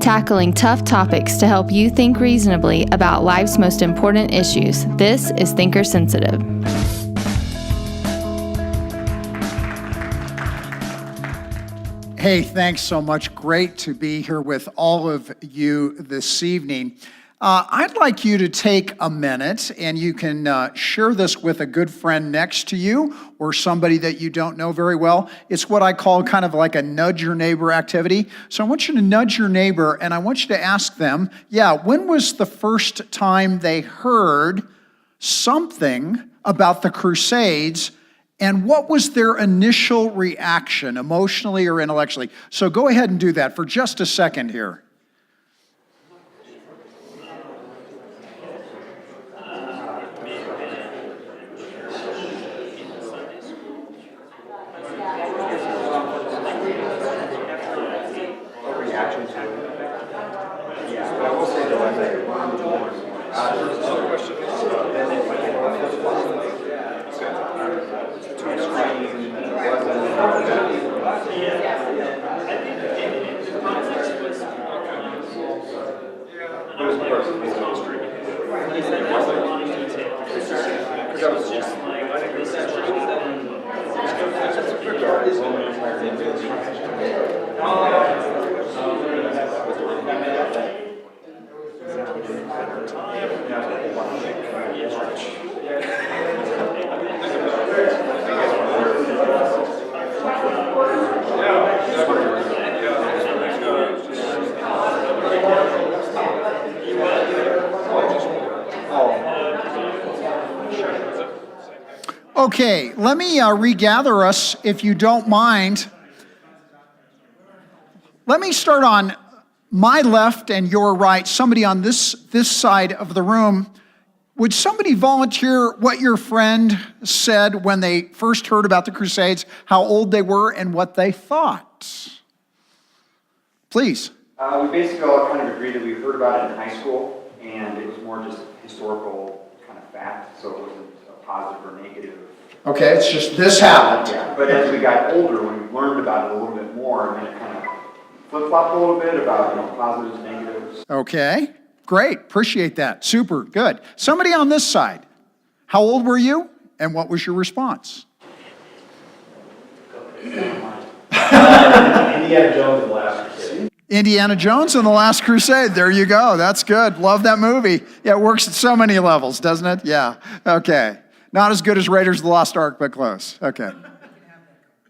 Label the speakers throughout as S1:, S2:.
S1: tackling tough topics to help you think reasonably about life's most important issues. This is Thinker Sensitive.
S2: Hey, thanks so much. Great to be here with all of you this evening. I'd like you to take a minute, and you can share this with a good friend next to you or somebody that you don't know very well. It's what I call kind of like a nudge your neighbor activity. So I want you to nudge your neighbor, and I want you to ask them, when was the first time they heard something about the Crusades, and what was their initial reaction, emotionally or intellectually? So go ahead and do that for just a second here. Okay, let me regather us, if you don't mind. Let me start on my left and your right, somebody on this side of the room. Would somebody volunteer what your friend said when they first heard about the Crusades, how old they were, and what they thought? Please.
S3: We basically all kind of agreed that we heard about it in high school, and it was more just historical kind of fact, so it wasn't a positive or negative.
S2: Okay, it's just this happened.
S3: Yeah, but as we got older, when we learned about it a little bit more, and then it kind of flip-flopped a little bit about positives, negatives.
S2: Okay, great. Appreciate that. Super, good. Somebody on this side, how old were you, and what was your response?
S4: Indiana Jones and the Last Crusade.
S2: Indiana Jones and the Last Crusade. There you go. That's good. Love that movie. Yeah, it works at so many levels, doesn't it? Yeah. Okay. Not as good as Raiders of the Lost Ark, but close. Okay.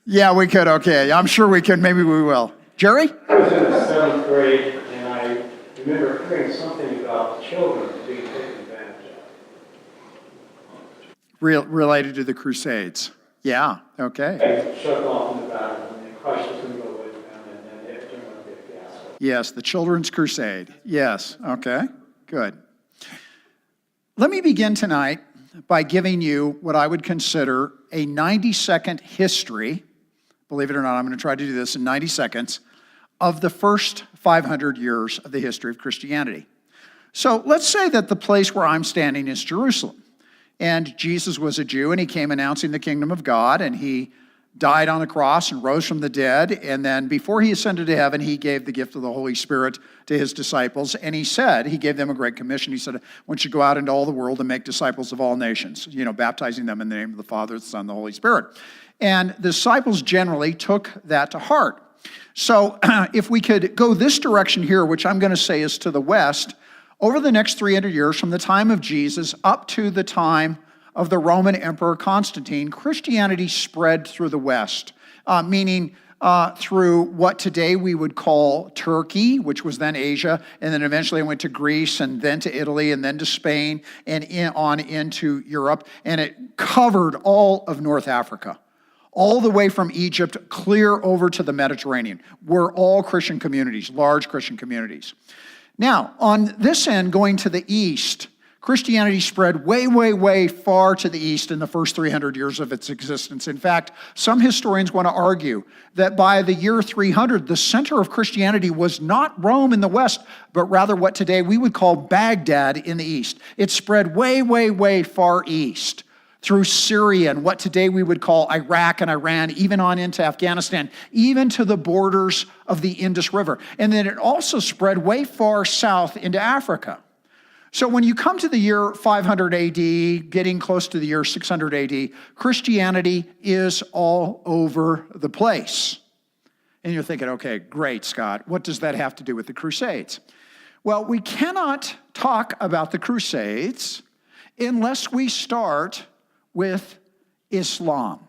S2: Yeah, we could. Okay. I'm sure we could. Maybe we will. Jerry?
S4: I was in the 7th grade, and I remember hearing something about children being taken advantage of.
S2: Related to the Crusades. Yeah. Okay.
S4: I shut off in the back, and Christ was going to go with them, and then it turned out to be a fiasco.
S2: Yes, the Children's Crusade. Yes. Okay. Good. Let me begin tonight by giving you what I would consider a 90-second history, believe it or not, I'm going to try to do this in 90 seconds, of the first 500 years of the history of Christianity. So let's say that the place where I'm standing is Jerusalem, and Jesus was a Jew, and he came announcing the kingdom of God, and he died on the cross and rose from the dead, and then before he ascended to heaven, he gave the gift of the Holy Spirit to his disciples, and he gave them a great commission. He said, I want you to go out into all the world and make disciples of all nations, baptizing them in the name of the Father, the Son, and the Holy Spirit. And the disciples generally took that to heart. So if we could go this direction here, which I'm going to say is to the west, over the next 300 years, from the time of Jesus up to the time of the Roman Emperor Constantine, Christianity spread through the West, meaning through what today we would call Turkey, which was then Asia, and then eventually it went to Greece, and then to Italy, and then to Spain, and on into Europe, and it covered all of North Africa, all the way from Egypt clear over to the Mediterranean. We're all Christian communities, large Christian communities. Now, on this end, going to the east, Christianity spread way, way, way far to the east in the first 300 years of its existence. In fact, some historians want to argue that by the year 300, the center of Christianity was not Rome in the west, but rather what today we would call Baghdad in the east. It spread way, way, way far east through Syria and what today we would call Iraq and Iran, even on into Afghanistan, even to the borders of the Indus River. And then it also spread way far south into Africa. So when you come to the year 500 AD, getting close to the year 600 AD, Christianity is all over the place. And you're thinking, okay, great, Scott, what does that have to do with the Crusades? Well, we cannot talk about the Crusades unless we start with Islam.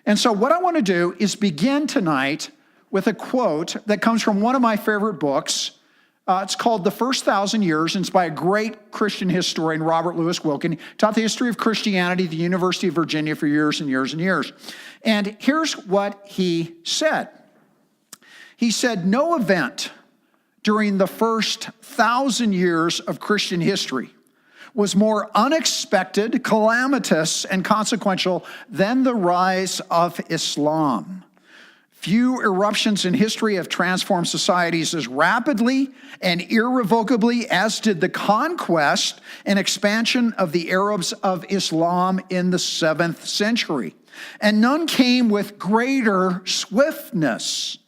S2: And so what I want to do is begin tonight with a quote that comes from one of my favorite books. It's called The First 1,000 Years, and it's by a great Christian historian, Robert Louis Wilken. He taught the history of Christianity at the University of Virginia for years and years and years. And here's what he said. He said, no event during the first 1,000 years of Christian history was more unexpected, calamitous, and consequential than the rise of Islam. Few eruptions in history have transformed societies as rapidly and irrevocably as did the conquest and expansion of the Arabs of Islam in the 7th century. And none came with greater swiftness.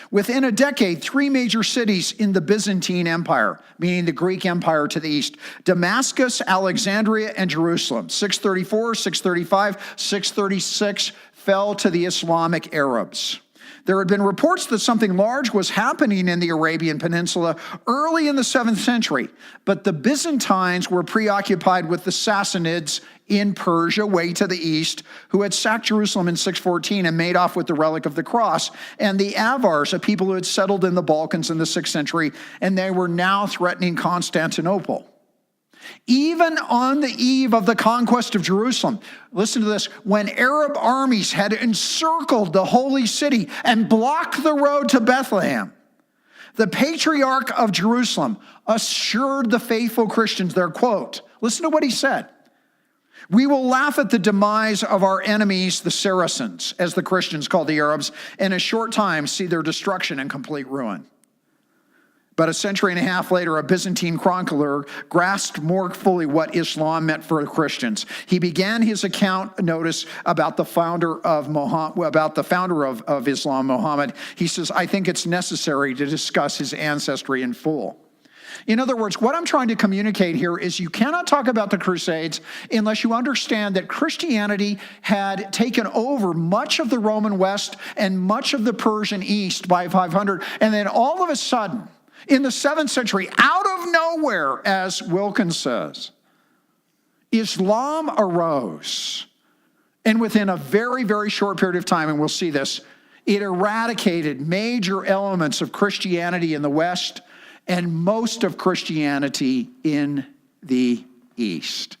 S2: Within a decade, 3 major cities in the Byzantine Empire, meaning the Greek Empire to the east, Damascus, Alexandria, and Jerusalem, 634, 635, 636, fell to the Islamic Arabs. There had been reports that something large was happening in the Arabian Peninsula early in the 7th century, but the Byzantines were preoccupied with the Sassanids in Persia, way to the east, who had sacked Jerusalem in 614 and made off with the relic of the cross, and the Avars, a people who had settled in the Balkans in the 6th century, and they were now threatening Constantinople. Even on the eve of the conquest of Jerusalem, listen to this, when Arab armies had encircled the holy city and blocked the road to Bethlehem, the patriarch of Jerusalem assured the faithful Christians, their quote, listen to what he said, we will laugh at the demise of our enemies, the Saracens, as the Christians called the Arabs, in a short time see their destruction and complete ruin. But a century and a half later, a Byzantine chronicler grasped more fully what Islam meant for Christians. He began his account, notice, about the founder of Islam, Muhammad. He says, I think it's necessary to discuss his ancestry in full. In other words, what I'm trying to communicate here is you cannot talk about the Crusades unless you understand that Christianity had taken over much of the Roman West and much of the Persian East by 500, and then all of a sudden, in the 7th century, out of nowhere, as Wilkins says, Islam arose. And within a very, very short period of time, and we'll see this, it eradicated major elements of Christianity in the West and most of Christianity in the East.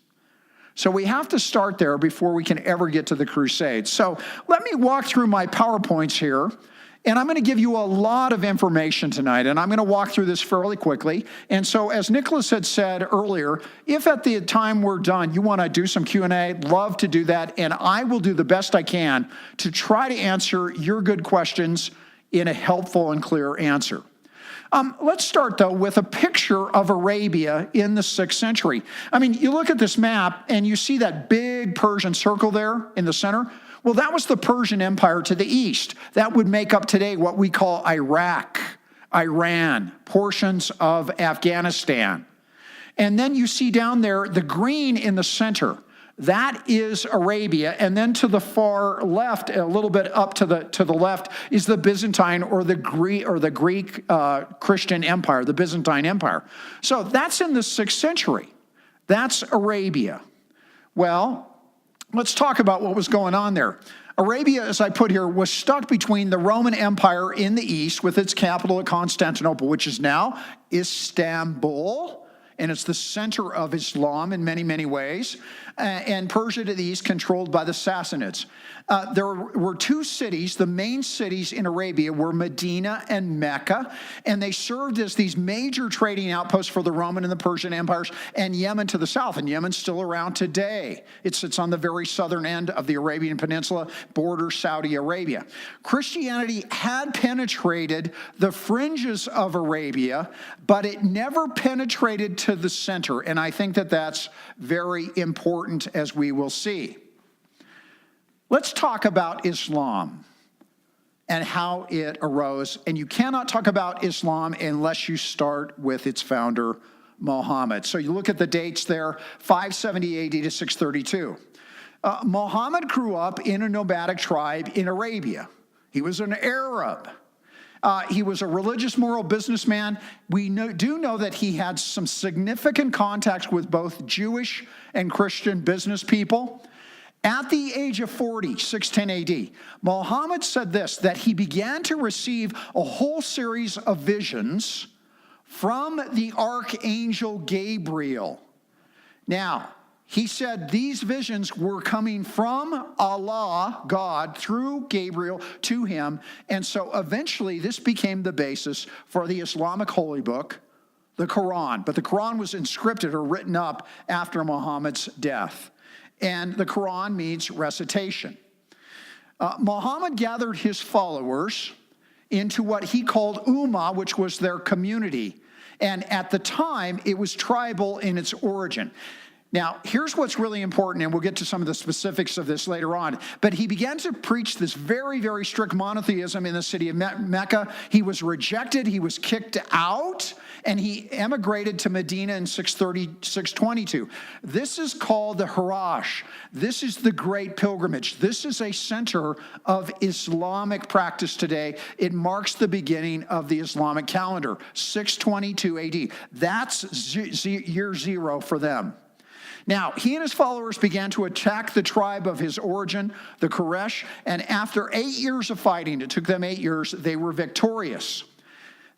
S2: So we have to start there before we can ever get to the Crusades. So let me walk through my PowerPoints here. And I'm going to give you a lot of information tonight, and I'm going to walk through this fairly quickly. And so as Nicholas had said earlier, if at the time we're done, you want to do some Q&A, love to do that, and I will do the best I can to try to answer your good questions in a helpful and clear answer. Let's start, though, with a picture of Arabia in the 6th century. I mean, you look at this map, and you see that big Persian circle there in the center. Well, that was the Persian Empire to the east. That would make up today what we call Iraq, Iran, portions of Afghanistan. And then you see down there the green in the center. That is Arabia. And then to the far left, a little bit up to the left, is the Byzantine or the Greek Christian Empire, the Byzantine Empire. So that's in the 6th century. That's Arabia. Well, let's talk about what was going on there. Arabia, as I put here, was stuck between the Roman Empire in the east with its capital at Constantinople, which is now Istanbul, and it's the center of Islam in many, many ways, and Persia to the east, controlled by the Sassanids. There were 2 cities. The main cities in Arabia were Medina and Mecca, and they served as these major trading outposts for the Roman and the Persian empires, and Yemen to the south, and Yemen's still around today. It sits on the very southern end of the Arabian Peninsula, borders Saudi Arabia. Christianity had penetrated the fringes of Arabia, but it never penetrated to the center, and I think that that's very important, as we will see. Let's talk about Islam and how it arose. And you cannot talk about Islam unless you start with its founder, Muhammad. So you look at the dates there, 570 AD to 632. Muhammad grew up in a nomadic tribe in Arabia. He was an Arab. He was a religious, moral businessman. We do know that he had some significant contacts with both Jewish and Christian business people. At the age of 40, 610 AD, Muhammad said this, that he began to receive a whole series of visions from the archangel Gabriel. Now, he said these visions were coming from Allah, God, through Gabriel to him. And so eventually this became the basis for the Islamic holy book, the Quran. But the Quran was inscripted or written up after Muhammad's death. And the Quran means recitation. Muhammad gathered his followers into what he called Ummah, which was their community. And at the time, it was tribal in its origin. Now, here's what's really important, and we'll get to some of the specifics of this later on. But he began to preach this very, very strict monotheism in the city of Mecca. He was rejected, he was kicked out, and he emigrated to Medina in 622. This is called the Hajj. This is the great pilgrimage. This is a center of Islamic practice today. It marks the beginning of the Islamic calendar, 622 AD. That's year zero for them. Now, he and his followers began to attack the tribe of his origin, the Quraysh, and after 8 years of fighting, it took them 8 years, they were victorious.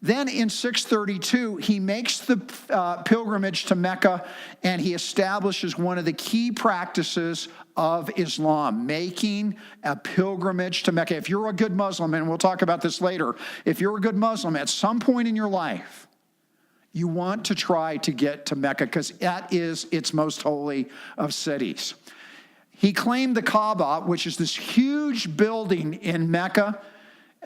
S2: Then in 632, he makes the pilgrimage to Mecca, and he establishes one of the key practices of Islam, making a pilgrimage to Mecca. If you're a good Muslim, and we'll talk about this later, if you're a good Muslim at some point in your life, you want to try to get to Mecca because that is its most holy of cities. He claimed the Kaaba, which is this huge building in Mecca,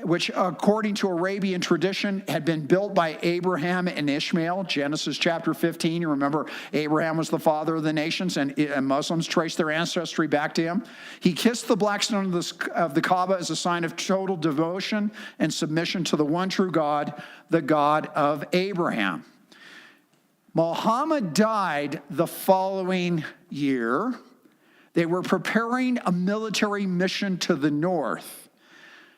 S2: which according to Arabian tradition had been built by Abraham and Ishmael, Genesis chapter 15. You remember Abraham was the father of the nations, and Muslims trace their ancestry back to him. He kissed the black stone of the Kaaba as a sign of total devotion and submission to the one true God, the God of Abraham. Muhammad died the following year. They were preparing a military mission to the north.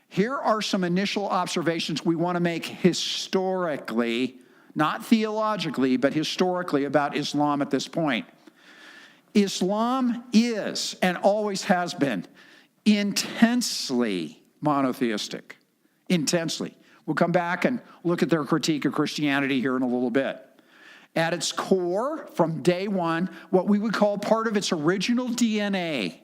S2: Here are some initial observations we want to make historically, not theologically, but historically about Islam at this point. Islam is, and always has been, intensely monotheistic. Intensely. We'll come back and look at their critique of Christianity here in a little bit. At its core, from day one, what we would call part of its original DNA,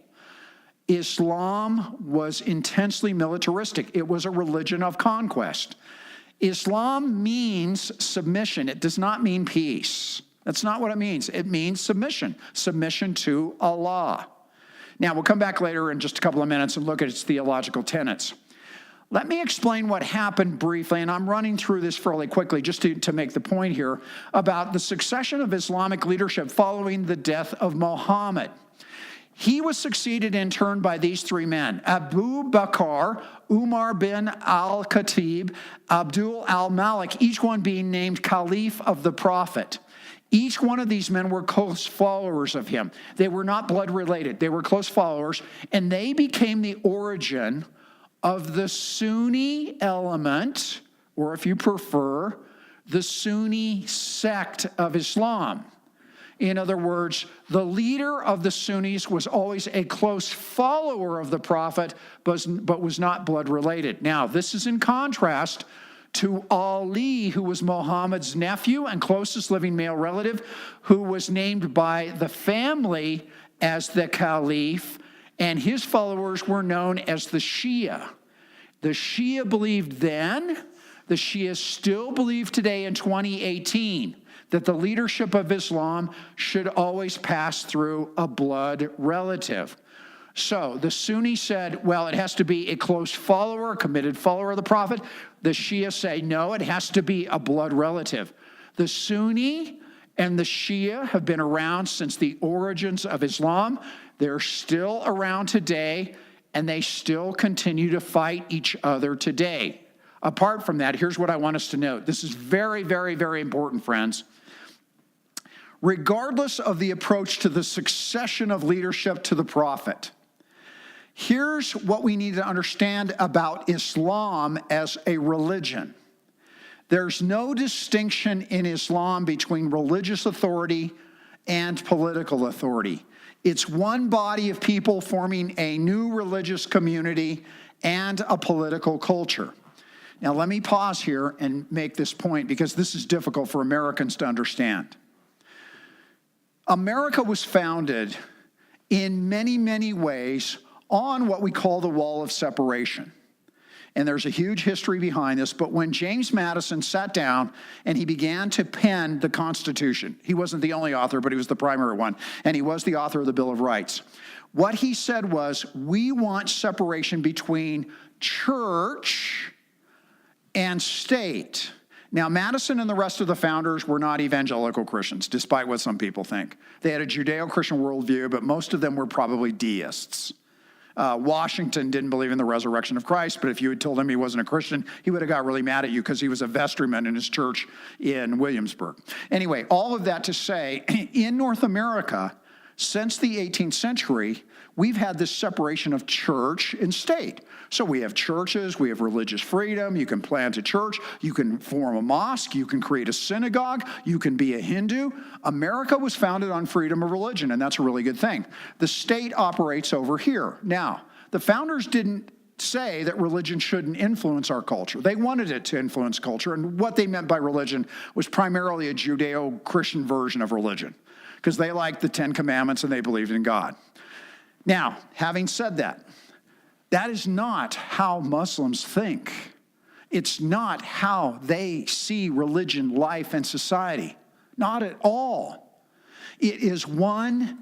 S2: Islam was intensely militaristic. It was a religion of conquest. Islam means submission. It does not mean peace. That's not what it means. It means submission, submission to Allah. Now, we'll come back later in just a couple of minutes and look at its theological tenets. Let me explain what happened briefly, and I'm running through this fairly quickly just to make the point here about the succession of Islamic leadership following the death of Muhammad. He was succeeded in turn by these three men, Abu Bakr, Umar bin al-Khatib, Abdul al-Malik, each one being named Caliph of the Prophet. Each one of these men were close followers of him. They were not blood related. They were close followers, and they became the origin of the Sunni element, or if you prefer, the Sunni sect of Islam. In other words, the leader of the Sunnis was always a close follower of the Prophet, but was not blood related. Now, this is in contrast to Ali, who was Muhammad's nephew and closest living male relative, who was named by the family as the Caliph, and his followers were known as the Shia. The Shia believed then, the Shias still believe today in 2018, that the leadership of Islam should always pass through a blood relative. So the Sunni said, well, it has to be a close follower, a committed follower of the Prophet. The Shia say, no, it has to be a blood relative. The Sunni and the Shia have been around since the origins of Islam. They're still around today, and they still continue to fight each other today. Apart from that, here's what I want us to note. This is very, very, very important, friends. Regardless of the approach to the succession of leadership to the prophet, here's what we need to understand about Islam as a religion. There's no distinction in Islam between religious authority and political authority. It's one body of people forming a new religious community and a political culture. Now, let me pause here and make this point because this is difficult for Americans to understand. America was founded in many, many ways on what we call the wall of separation. And there's a huge history behind this, but when James Madison sat down and he began to pen the Constitution, he wasn't the only author, but he was the primary one, and he was the author of the Bill of Rights. What he said was, we want separation between church and state. Now, Madison and the rest of the founders were not evangelical Christians, despite what some people think. They had a Judeo-Christian worldview, but most of them were probably deists. Washington didn't believe in the resurrection of Christ, but if you had told him he wasn't a Christian, he would have got really mad at you because he was a vestryman in his church in Williamsburg. Anyway, all of that to say, in North America, since the 18th century, we've had this separation of church and state. So we have churches, we have religious freedom, you can plant a church, you can form a mosque, you can create a synagogue, you can be a Hindu. America was founded on freedom of religion, and that's a really good thing. The state operates over here. Now, the founders didn't say that religion shouldn't influence our culture. They wanted it to influence culture, and what they meant by religion was primarily a Judeo-Christian version of religion, because they liked the Ten Commandments and they believed in God. Now, having said that, that is not how Muslims think. It's not how they see religion, life, and society. Not at all. It is one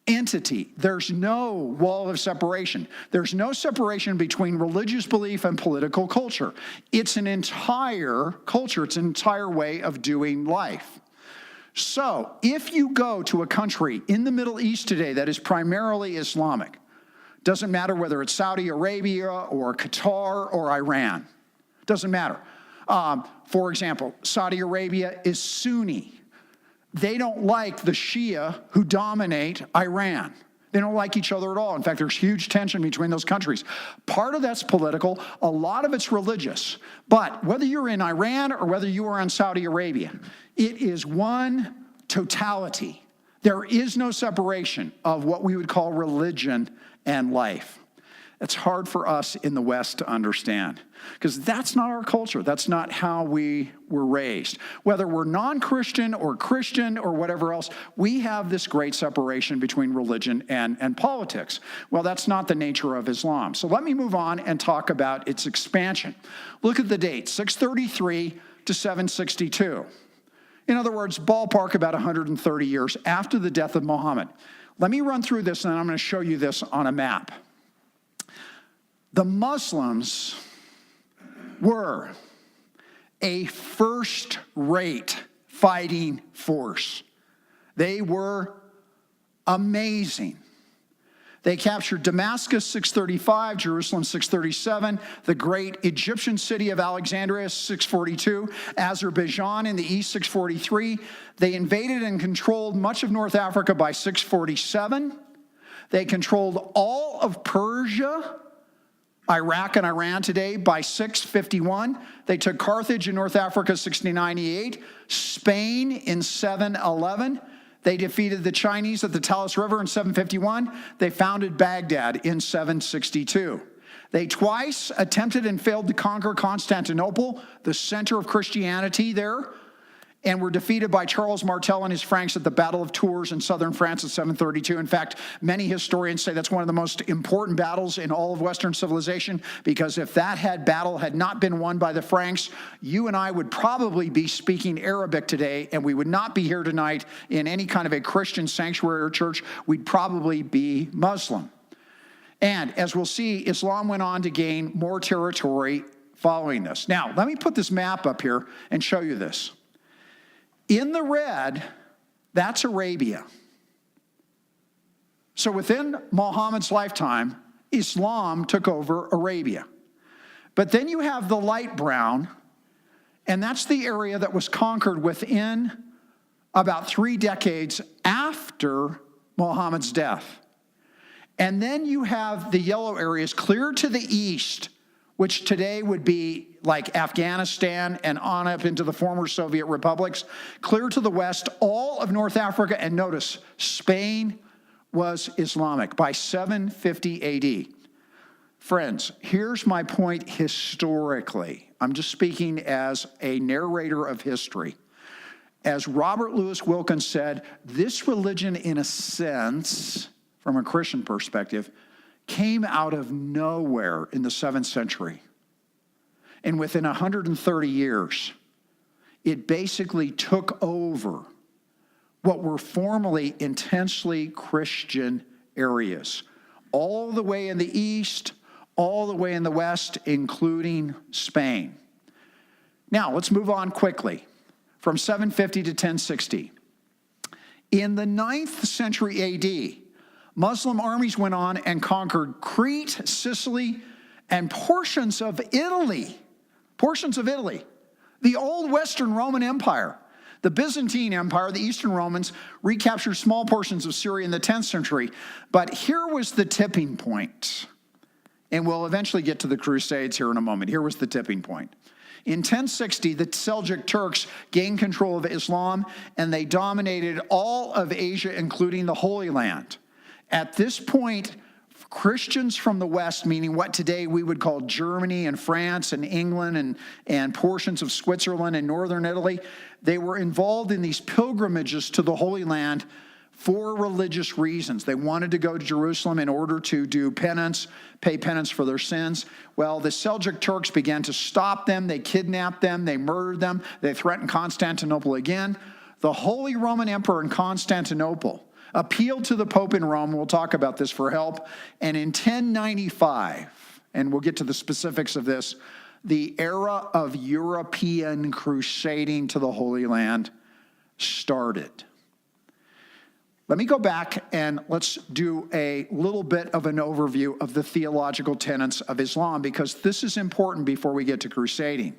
S2: entity. There's no wall of separation. There's no separation between religious belief and political culture. It's an entire culture. It's an entire way of doing life. So, if you go to a country in the Middle East today that is primarily Islamic, doesn't matter whether it's Saudi Arabia or Qatar or Iran. Doesn't matter. For example, Saudi Arabia is Sunni. They don't like the Shia who dominate Iran. They don't like each other at all. In fact, there's huge tension between those countries. Part of that's political. A lot of it's religious. But whether you're in Iran or whether you are in Saudi Arabia, it is one totality. There is no separation of what we would call religion and life. It's hard for us in the West to understand because that's not our culture. That's not how we were raised. Whether we're non-Christian or Christian or whatever else, we have this great separation between religion and politics. Well, that's not the nature of Islam. So let me move on and talk about its expansion. Look at the date, 633 to 762. In other words, ballpark about 130 years after the death of Muhammad. Let me run through this, and I'm going to show you this on a map. The Muslims were a first-rate fighting force. They were amazing. They captured Damascus, 635, Jerusalem, 637, the great Egyptian city of Alexandria, 642, Azerbaijan in the east, 643. They invaded and controlled much of North Africa by 647. They controlled all of Persia, Iraq and Iran today by 651. They took Carthage in North Africa, 698. Spain in 711. They defeated the Chinese at the Talas River in 751. They founded Baghdad in 762. They twice attempted and failed to conquer Constantinople, the center of Christianity there, and were defeated by Charles Martel and his Franks at the Battle of Tours in southern France at 732. In fact, many historians say that's one of the most important battles in all of Western civilization, because if that battle had not been won by the Franks, you and I would probably be speaking Arabic today, and we would not be here tonight in any kind of a Christian sanctuary or church. We'd probably be Muslim. And as we'll see, Islam went on to gain more territory following this. Now, let me put this map up here and show you this. In the red, that's Arabia. So within Muhammad's lifetime, Islam took over Arabia. But then you have the light brown, and that's the area that was conquered within about 3 decades after Muhammad's death. And then you have the yellow areas clear to the east, which today would be like Afghanistan and on up into the former Soviet republics, clear to the west, all of North Africa, and notice, Spain was Islamic by 750 AD. Friends, here's my point historically. I'm just speaking as a narrator of history. As Robert Louis Wilkins said, this religion, in a sense, from a Christian perspective, came out of nowhere in the 7th century. And within 130 years, it basically took over what were formerly intensely Christian areas, all the way in the east, all the way in the west, including Spain. Now, let's move on quickly from 750 to 1060. In the 9th century AD, Muslim armies went on and conquered Crete, Sicily, and portions of Italy. Portions of Italy. The old Western Roman Empire. The Byzantine Empire, the Eastern Romans, recaptured small portions of Syria in the 10th century. But here was the tipping point. And we'll eventually get to the Crusades here in a moment. Here was the tipping point. In 1060, the Seljuk Turks gained control of Islam, and they dominated all of Asia, including the Holy Land. At this point, Christians from the West, meaning what today we would call Germany and France and England and portions of Switzerland and northern Italy, they were involved in these pilgrimages to the Holy Land for religious reasons. They wanted to go to Jerusalem in order to do penance, pay penance for their sins. Well, the Seljuk Turks began to stop them. They kidnapped them. They murdered them. They threatened Constantinople again. The Holy Roman Emperor in Constantinople appealed to the Pope in Rome, we'll talk about this, for help. And in 1095, and we'll get to the specifics of this, the era of European crusading to the Holy Land started. Let me go back and let's do a little bit of an overview of the theological tenets of Islam, because this is important before we get to crusading.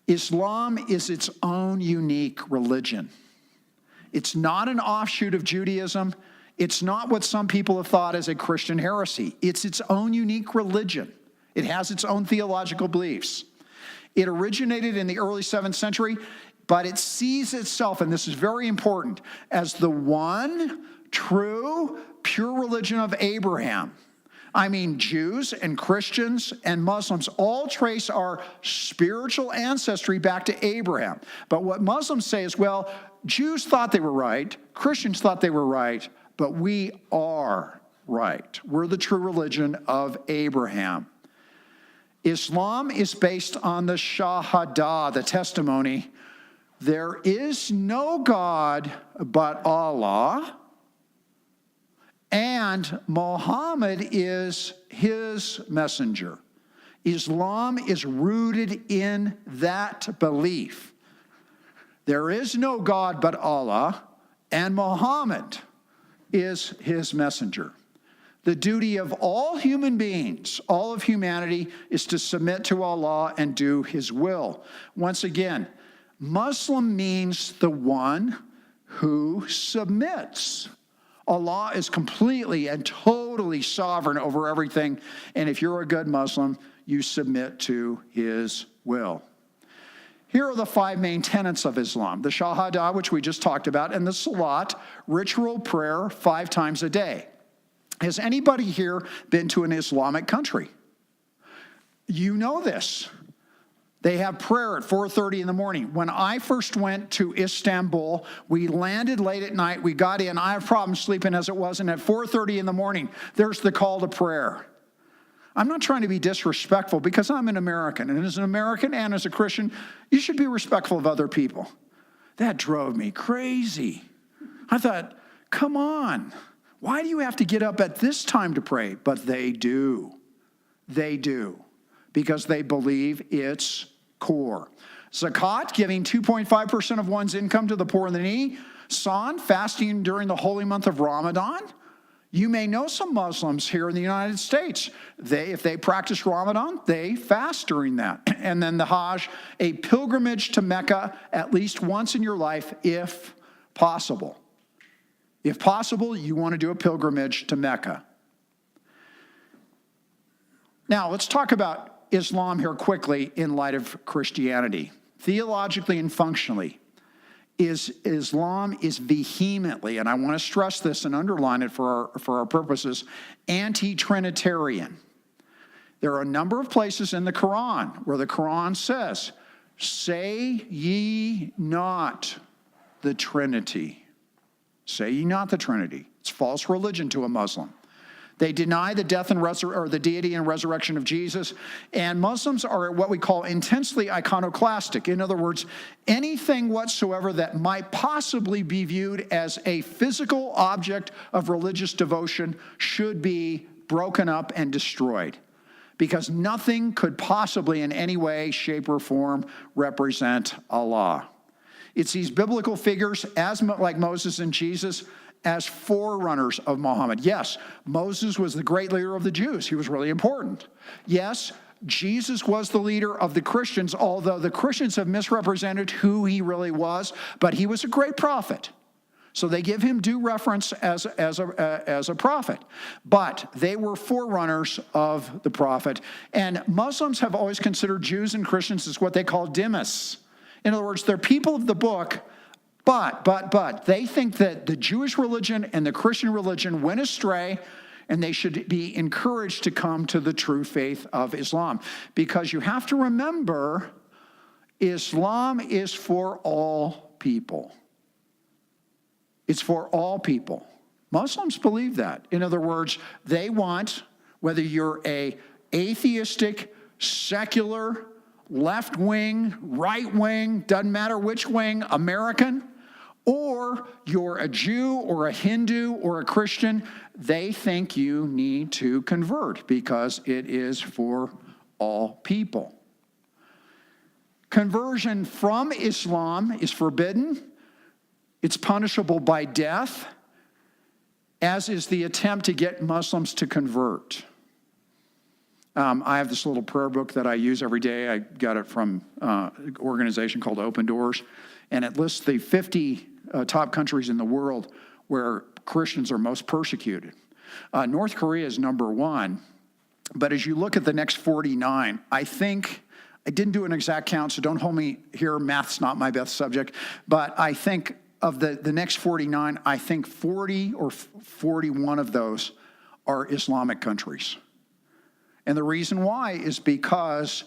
S2: Islam is its own unique religion. It's not an offshoot of Judaism. It's not what some people have thought as a Christian heresy. It's its own unique religion. It has its own theological beliefs. It originated in the early 7th century, but it sees itself, and this is very important, as the one true, pure religion of Abraham. I mean, Jews and Christians and Muslims all trace our spiritual ancestry back to Abraham. But what Muslims say is, well, Jews thought they were right, Christians thought they were right, but we are right. We're the true religion of Abraham. Islam is based on the Shahada, the testimony. There is no God but Allah, and Muhammad is his messenger. Islam is rooted in that belief. There is no God but Allah, and Muhammad is his messenger. The duty of all human beings, all of humanity, is to submit to Allah and do his will. Once again, Muslim means the one who submits. Allah is completely and totally sovereign over everything, and if you're a good Muslim, you submit to his will. Here are the 5 main tenets of Islam: the Shahada, which we just talked about, and the Salat, ritual prayer 5 times a day. Has anybody here been to an Islamic country? You know this. They have prayer at 4:30 in the morning. When I first went to Istanbul, we landed late at night. We got in. I have problems sleeping as it was, and at 4:30 in the morning, there's the call to prayer. I'm not trying to be disrespectful, because I'm an American, and as an American and as a Christian, you should be respectful of other people. That drove me crazy. I thought, come on, why do you have to get up at this time to pray? But they do. They do, because they believe it's core. Zakat, giving 2.5% of one's income to the poor and the needy. Sawn, fasting during the holy month of Ramadan. You may know some Muslims here in the United States. If they practice Ramadan, they fast during that. And then the Hajj, a pilgrimage to Mecca at least once in your life, if possible. If possible, you want to do a pilgrimage to Mecca. Now, let's talk about Islam here quickly in light of Christianity. Theologically and functionally, Islam is vehemently, and I want to stress this and underline it for our purposes, anti-Trinitarian. There are a number of places in the Quran where the Quran says, "Say ye not the Trinity." Say ye not the Trinity. It's false religion to a Muslim. They deny the death and or the deity and resurrection of Jesus. And Muslims are what we call intensely iconoclastic. In other words, anything whatsoever that might possibly be viewed as a physical object of religious devotion should be broken up and destroyed, because nothing could possibly in any way, shape, or form represent Allah. It's these biblical figures, like Moses and Jesus, as forerunners of Muhammad. Yes, Moses was the great leader of the Jews. He was really important. Yes, Jesus was the leader of the Christians, although the Christians have misrepresented who he really was, but he was a great prophet. So they give him due reference as a prophet. But they were forerunners of the prophet. And Muslims have always considered Jews and Christians as what they call dhimmis. In other words, they're people of the book, but they think that the Jewish religion and the Christian religion went astray, and they should be encouraged to come to the true faith of Islam. Because you have to remember, Islam is for all people. It's for all people. Muslims believe that. In other words, they want, whether you're a atheistic, secular, left-wing, right-wing, doesn't matter which wing, American, or you're a Jew or a Hindu or a Christian, they think you need to convert because it is for all people. Conversion from Islam is forbidden. It's punishable by death, as is the attempt to get Muslims to convert. I have this little prayer book that I use every day. I got it from an organization called Open Doors, and it lists the 50 top countries in the world where Christians are most persecuted. North Korea is number one, but as you look at the next 49, I think, I didn't do an exact count, so don't hold me here. Math's not my best subject, but I think of the next 49, I think 40 or 41 of those are Islamic countries. And the reason why is because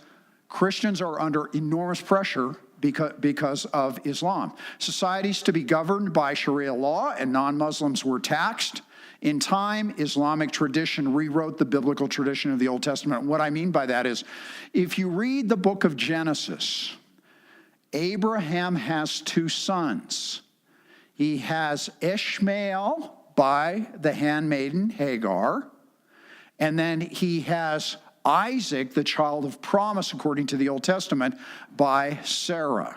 S2: Christians are under enormous pressure because of Islam. Societies to be governed by Sharia law, and non-Muslims were taxed. In time, Islamic tradition rewrote the biblical tradition of the Old Testament. What I mean by that is, if you read the book of Genesis, Abraham has two sons. He has Ishmael by the handmaiden Hagar, and then he has Isaac, the child of promise, according to the Old Testament, by Sarah.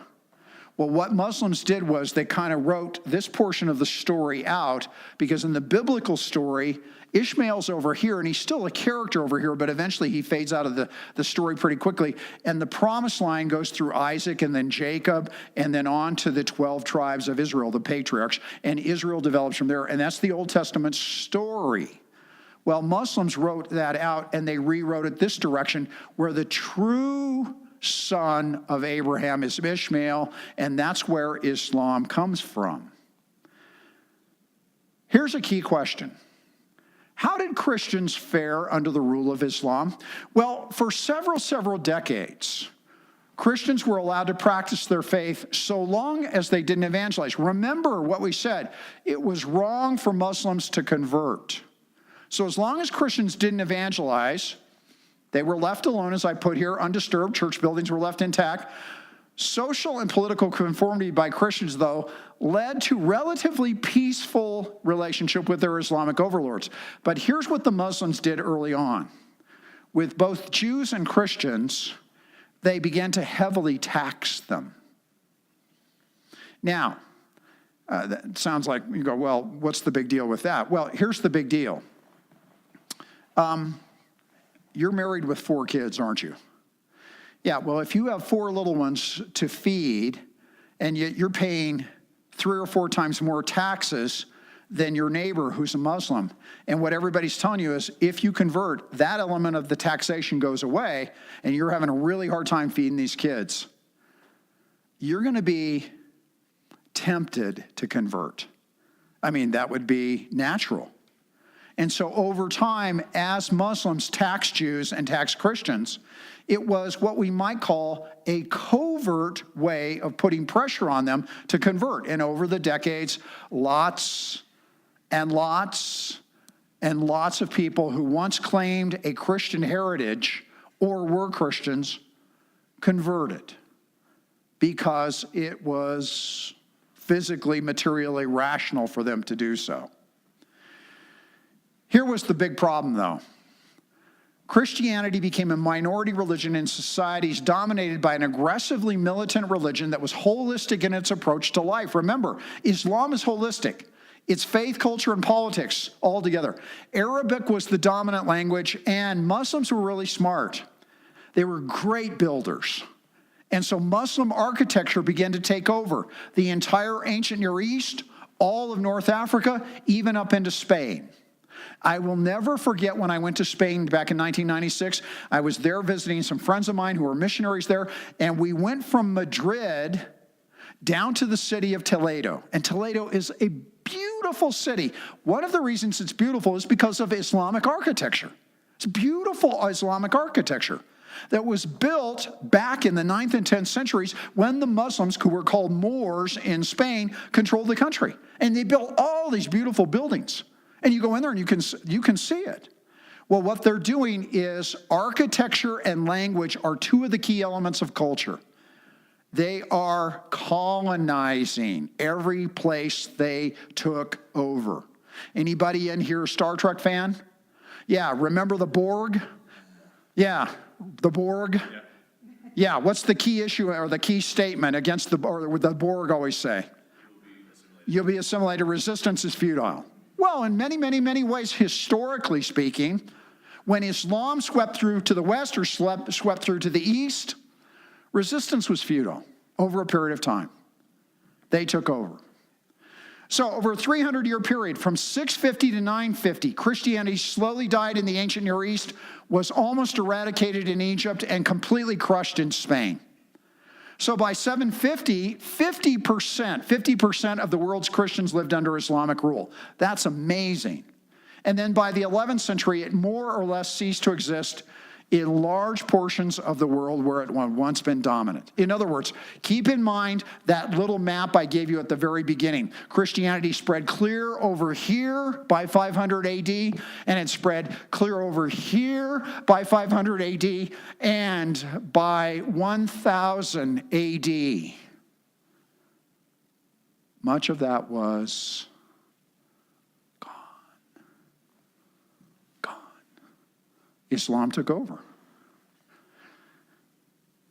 S2: Well, what Muslims did was they kind of wrote this portion of the story out, because in the biblical story, Ishmael's over here, and he's still a character over here, but eventually he fades out of the story pretty quickly. And the promised line goes through Isaac and then Jacob, and then on to the 12 tribes of Israel, the patriarchs, and Israel develops from there. And that's the Old Testament story. Well, Muslims wrote that out, and they rewrote it this direction, where the true son of Abraham is Ishmael, and that's where Islam comes from. Here's a key question. How did Christians fare under the rule of Islam? Well, for several decades, Christians were allowed to practice their faith so long as they didn't evangelize. Remember what we said. It was wrong for Muslims to convert. So as long as Christians didn't evangelize, they were left alone, as I put here, undisturbed. Church buildings were left intact. Social and political conformity by Christians, though, led to relatively peaceful relationship with their Islamic overlords. But here's what the Muslims did early on. With both Jews and Christians, they began to heavily tax them. Now, That sounds like, you go, well, what's the big deal with that? Well, here's the big deal. You're married with 4 kids, aren't you? Yeah, well, if you have 4 little ones to feed, and yet you're paying 3 or 4 times more taxes than your neighbor who's a Muslim, and what everybody's telling you is if you convert, that element of the taxation goes away, and you're having a really hard time feeding these kids, you're going to be tempted to convert. I mean, that would be natural. And so over time, as Muslims taxed Jews and taxed Christians, it was what we might call a covert way of putting pressure on them to convert. And over the decades, lots and lots and lots of people who once claimed a Christian heritage or were Christians converted because it was physically, materially rational for them to do so. Here was the big problem, though. Christianity became a minority religion in societies dominated by an aggressively militant religion that was holistic in its approach to life. Remember, Islam is holistic. It's faith, culture, and politics all together. Arabic was the dominant language, and Muslims were really smart. They were great builders. And so Muslim architecture began to take over the entire ancient Near East, all of North Africa, even up into Spain. I will never forget when I went to Spain back in 1996. I was there visiting some friends of mine who were missionaries there, and we went from Madrid down to the city of Toledo. And Toledo is a beautiful city. One of the reasons it's beautiful is because of Islamic architecture. It's beautiful Islamic architecture that was built back in the 9th and 10th centuries when the Muslims, who were called Moors in Spain, controlled the country. And they built all these beautiful buildings. And you go in there and you can see it. Well, what they're doing is architecture and language are 2 of the key elements of culture. They are colonizing every place they took over. Anybody in here a Star Trek fan? Yeah, remember the Borg? Yeah, the Borg. Yeah, what's the key issue or the key statement against the Borg always say? You'll be assimilated. Resistance is futile. Well, in many, many, many ways, historically speaking, when Islam swept through to the west or swept through to the east, resistance was futile over a period of time. They took over. So over a 300-year period, from 650 to 950, Christianity slowly died in the ancient Near East, was almost eradicated in Egypt, and completely crushed in Spain. So by 750, 50% of the world's Christians lived under Islamic rule. That's amazing. And then by the 11th century, it more or less ceased to exist in large portions of the world where it had once been dominant. In other words, keep in mind that little map I gave you at the very beginning. Christianity spread clear over here by 500 AD, and it spread clear over here by 500 AD, and by 1000 AD, much of that was Islam took over.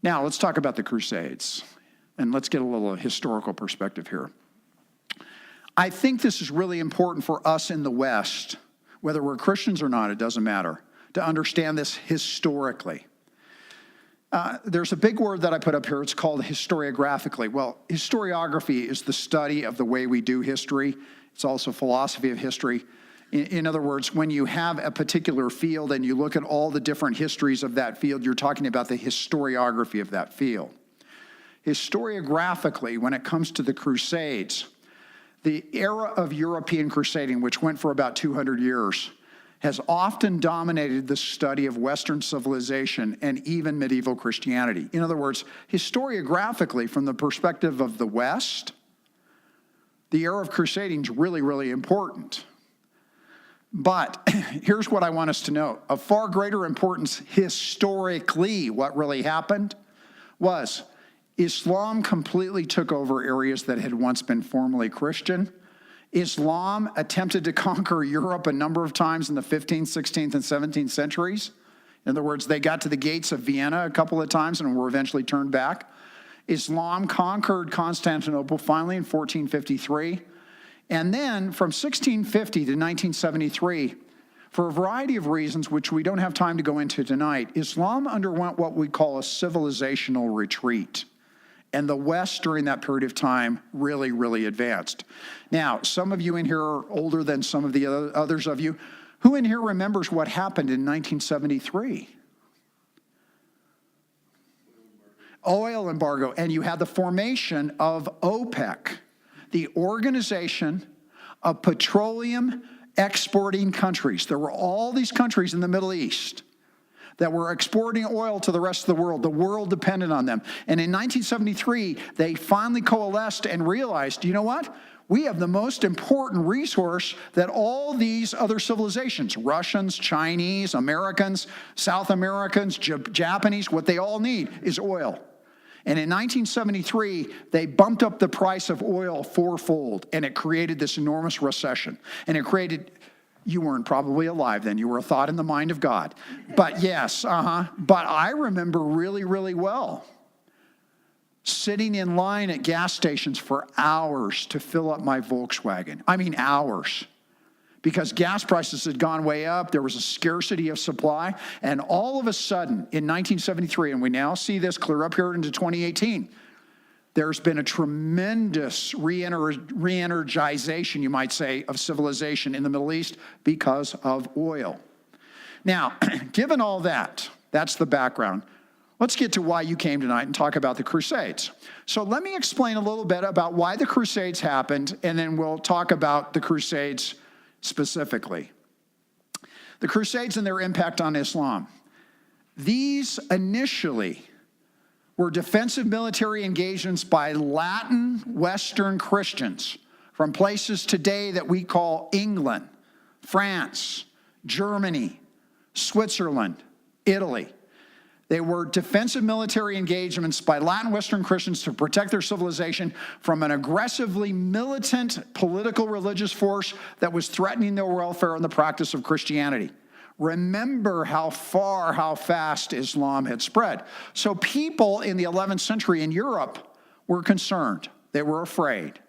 S2: Now, let's talk about the Crusades, and let's get a little historical perspective here. I think this is really important for us in the West, whether we're Christians or not, it doesn't matter, to understand this historically. There's a big word that I put up here. It's called historiographically. Well, historiography is the study of the way we do history. It's also philosophy of history. In other words, when you have a particular field and you look at all the different histories of that field, you're talking about the historiography of that field. Historiographically, when it comes to the Crusades, the era of European crusading, which went for about 200 years, has often dominated the study of Western civilization and even medieval Christianity. In other words, historiographically, from the perspective of the West, the era of crusading is really, really important. But here's what I want us to know. Of far greater importance historically, what really happened was Islam completely took over areas that had once been formerly Christian. Islam attempted to conquer Europe a number of times in the 15th, 16th, and 17th centuries. In other words, they got to the gates of Vienna a couple of times and were eventually turned back. Islam conquered Constantinople finally in 1453. And then from 1650 to 1973, for a variety of reasons, which we don't have time to go into tonight, Islam underwent what we call a civilizational retreat. And the West during that period of time really, really advanced. Now, some of you in here are older than some of the others of you. Who in here remembers what happened in 1973? Oil embargo. And you had the formation of OPEC, the Organization of Petroleum Exporting Countries. There were all these countries in the Middle East that were exporting oil to the rest of the world. The world depended on them. And in 1973, they finally coalesced and realized, you know what? We have the most important resource that all these other civilizations, Russians, Chinese, Americans, South Americans, Japanese, what they all need is oil. And in 1973, they bumped up the price of oil fourfold, and it created this enormous recession. And it created, you weren't probably alive then, you were a thought in the mind of God. But yes, but I remember really, really well sitting in line at gas stations for hours to fill up my Volkswagen. I mean hours. Because gas prices had gone way up, there was a scarcity of supply, and all of a sudden in 1973, and we now see this clear up here into 2018, there's been a tremendous re-energization, you might say, of civilization in the Middle East because of oil. Now, given all that, that's the background. Let's get to why you came tonight and talk about the Crusades. So let me explain a little bit about why the Crusades happened, and then we'll talk about the Crusades specifically. The Crusades and their impact on Islam. These initially were defensive military engagements by Latin Western Christians from places today that we call England, France, Germany, Switzerland, Italy. They were defensive military engagements by Latin Western Christians to protect their civilization from an aggressively militant political religious force that was threatening their welfare and the practice of Christianity. Remember how fast Islam had spread. So people in the 11th century in Europe were concerned. They were afraid.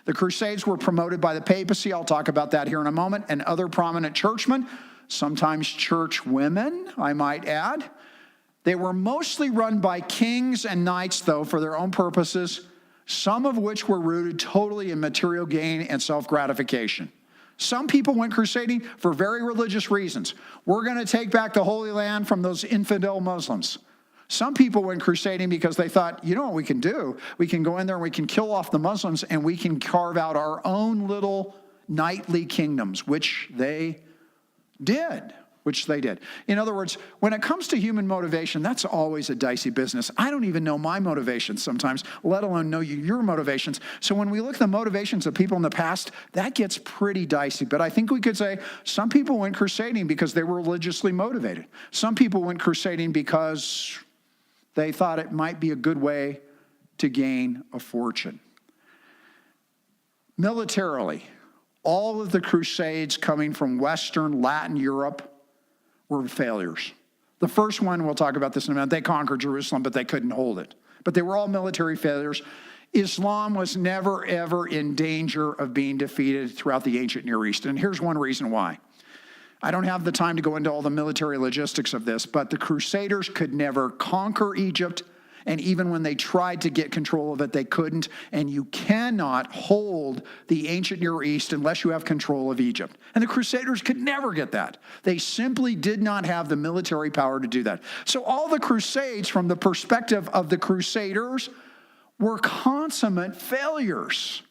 S2: The Crusades were promoted by the papacy, I'll talk about that here in a moment, and other prominent churchmen, sometimes church women, I might add. They were mostly run by kings and knights, though, for their own purposes, some of which were rooted totally in material gain and self-gratification. Some people went crusading for very religious reasons. We're going to take back the Holy Land from those infidel Muslims. Some people went crusading because they thought, you know what we can do? We can go in there and we can kill off the Muslims and we can carve out our own little knightly kingdoms, which they did. In other words, when it comes to human motivation, that's always a dicey business. I don't even know my motivations sometimes, let alone know your motivations. So when we look at the motivations of people in the past, that gets pretty dicey. But I think we could say some people went crusading because they were religiously motivated. Some people went crusading because they thought it might be a good way to gain a fortune. Militarily, all of the Crusades coming from Western Latin Europe were failures. The first one, we'll talk about this in a minute, they conquered Jerusalem, but they couldn't hold it. But they were all military failures. Islam was never, ever in danger of being defeated throughout the ancient Near East. And here's one reason why. I don't have the time to go into all the military logistics of this, but the Crusaders could never conquer Egypt, and even when they tried to get control of it, they couldn't. And you cannot hold the ancient Near East unless you have control of Egypt. And the Crusaders could never get that. They simply did not have the military power to do that. So all the Crusades, from the perspective of the Crusaders, were consummate failures.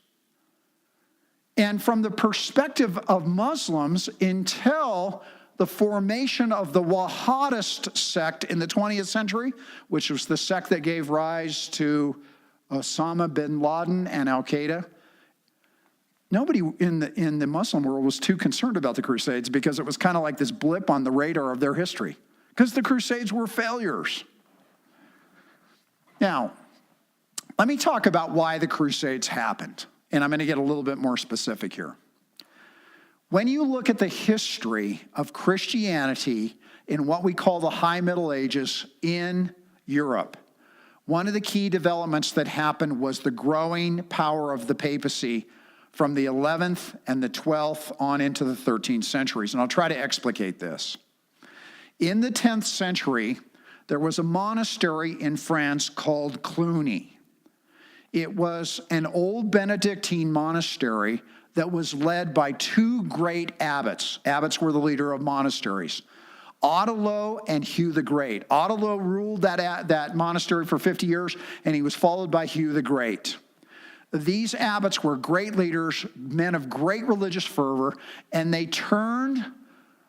S2: And from the perspective of Muslims, until the formation of the Wahhabist sect in the 20th century, which was the sect that gave rise to Osama bin Laden and Al-Qaeda, nobody in the Muslim world was too concerned about the Crusades because it was kind of like this blip on the radar of their history, because the Crusades were failures. Now, let me talk about why the Crusades happened, and I'm going to get a little bit more specific here. When you look at the history of Christianity in what we call the High Middle Ages in Europe, one of the key developments that happened was the growing power of the papacy from the 11th and the 12th on into the 13th centuries. And I'll try to explicate this. In the 10th century, there was a monastery in France called Cluny. It was an old Benedictine monastery that was led by two great abbots. Abbots were the leader of monasteries, Othello and Hugh the Great. Othello ruled that monastery for 50 years, and he was followed by Hugh the Great. These abbots were great leaders, men of great religious fervor, and they turned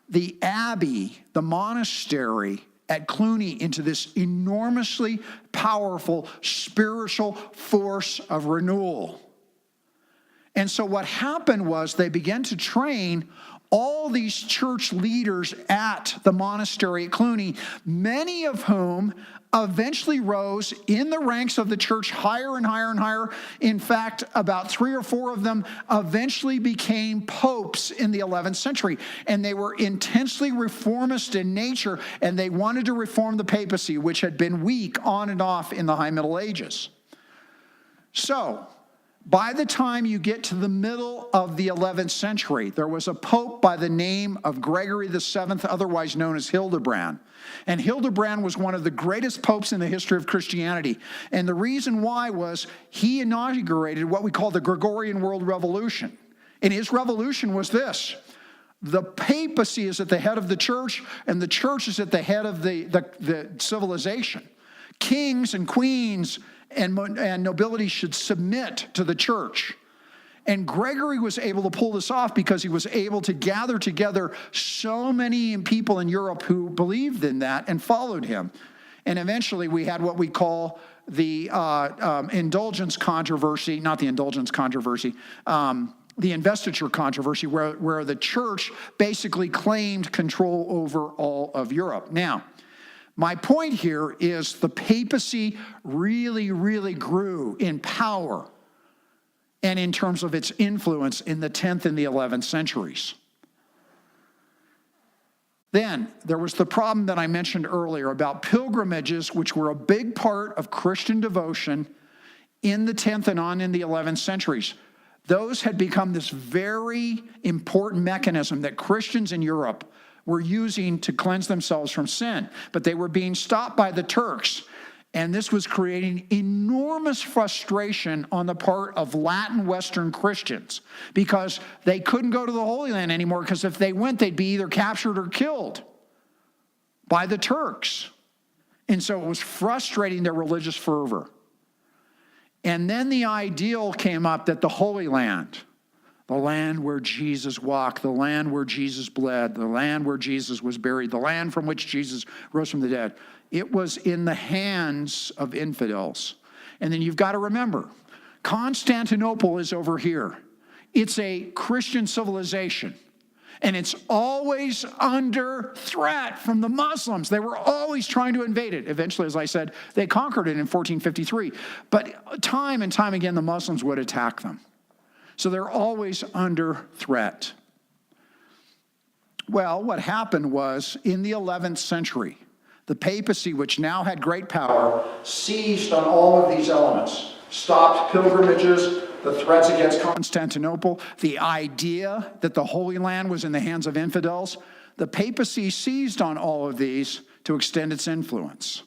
S2: the abbey, the monastery at Cluny, into this enormously powerful spiritual force of renewal. And so what happened was they began to train all these church leaders at the monastery at Cluny, many of whom eventually rose in the ranks of the church higher and higher and higher. In fact, about 3 or 4 of them eventually became popes in the 11th century. And they were intensely reformist in nature, and they wanted to reform the papacy, which had been weak on and off in the High Middle Ages. So, by the time you get to the middle of the 11th century, there was a pope by the name of Gregory VII, otherwise known as Hildebrand. And Hildebrand was one of the greatest popes in the history of Christianity. And the reason why was he inaugurated what we call the Gregorian World Revolution. And his revolution was this: the papacy is at the head of the church, and the church is at the head of the civilization. Kings and queens and nobility should submit to the church. And Gregory was able to pull this off because he was able to gather together so many people in Europe who believed in that and followed him. And eventually we had what we call the indulgence controversy, not the indulgence controversy, the investiture controversy, where the church basically claimed control over all of Europe. Now, my point here is the papacy really, really grew in power and in terms of its influence in the 10th and the 11th centuries. Then there was the problem that I mentioned earlier about pilgrimages, which were a big part of Christian devotion in the 10th and on in the 11th centuries. Those had become this very important mechanism that Christians in Europe were using to cleanse themselves from sin. But they were being stopped by the Turks. And this was creating enormous frustration on the part of Latin Western Christians because they couldn't go to the Holy Land anymore, because if they went, they'd be either captured or killed by the Turks. And so it was frustrating their religious fervor. And then the ideal came up that the Holy Land, the land where Jesus walked, the land where Jesus bled, the land where Jesus was buried, the land from which Jesus rose from the dead, it was in the hands of infidels. And then you've got to remember, Constantinople is over here. It's a Christian civilization, and it's always under threat from the Muslims. They were always trying to invade it. Eventually, as I said, they conquered it in 1453. But time and time again, the Muslims would attack them. So they're always under threat. Well, what happened was, in the 11th century, the papacy, which now had great power, seized on all of these elements, stopped pilgrimages, the threats against Constantinople, the idea that the Holy Land was in the hands of infidels. The papacy seized on all of these to extend its influence.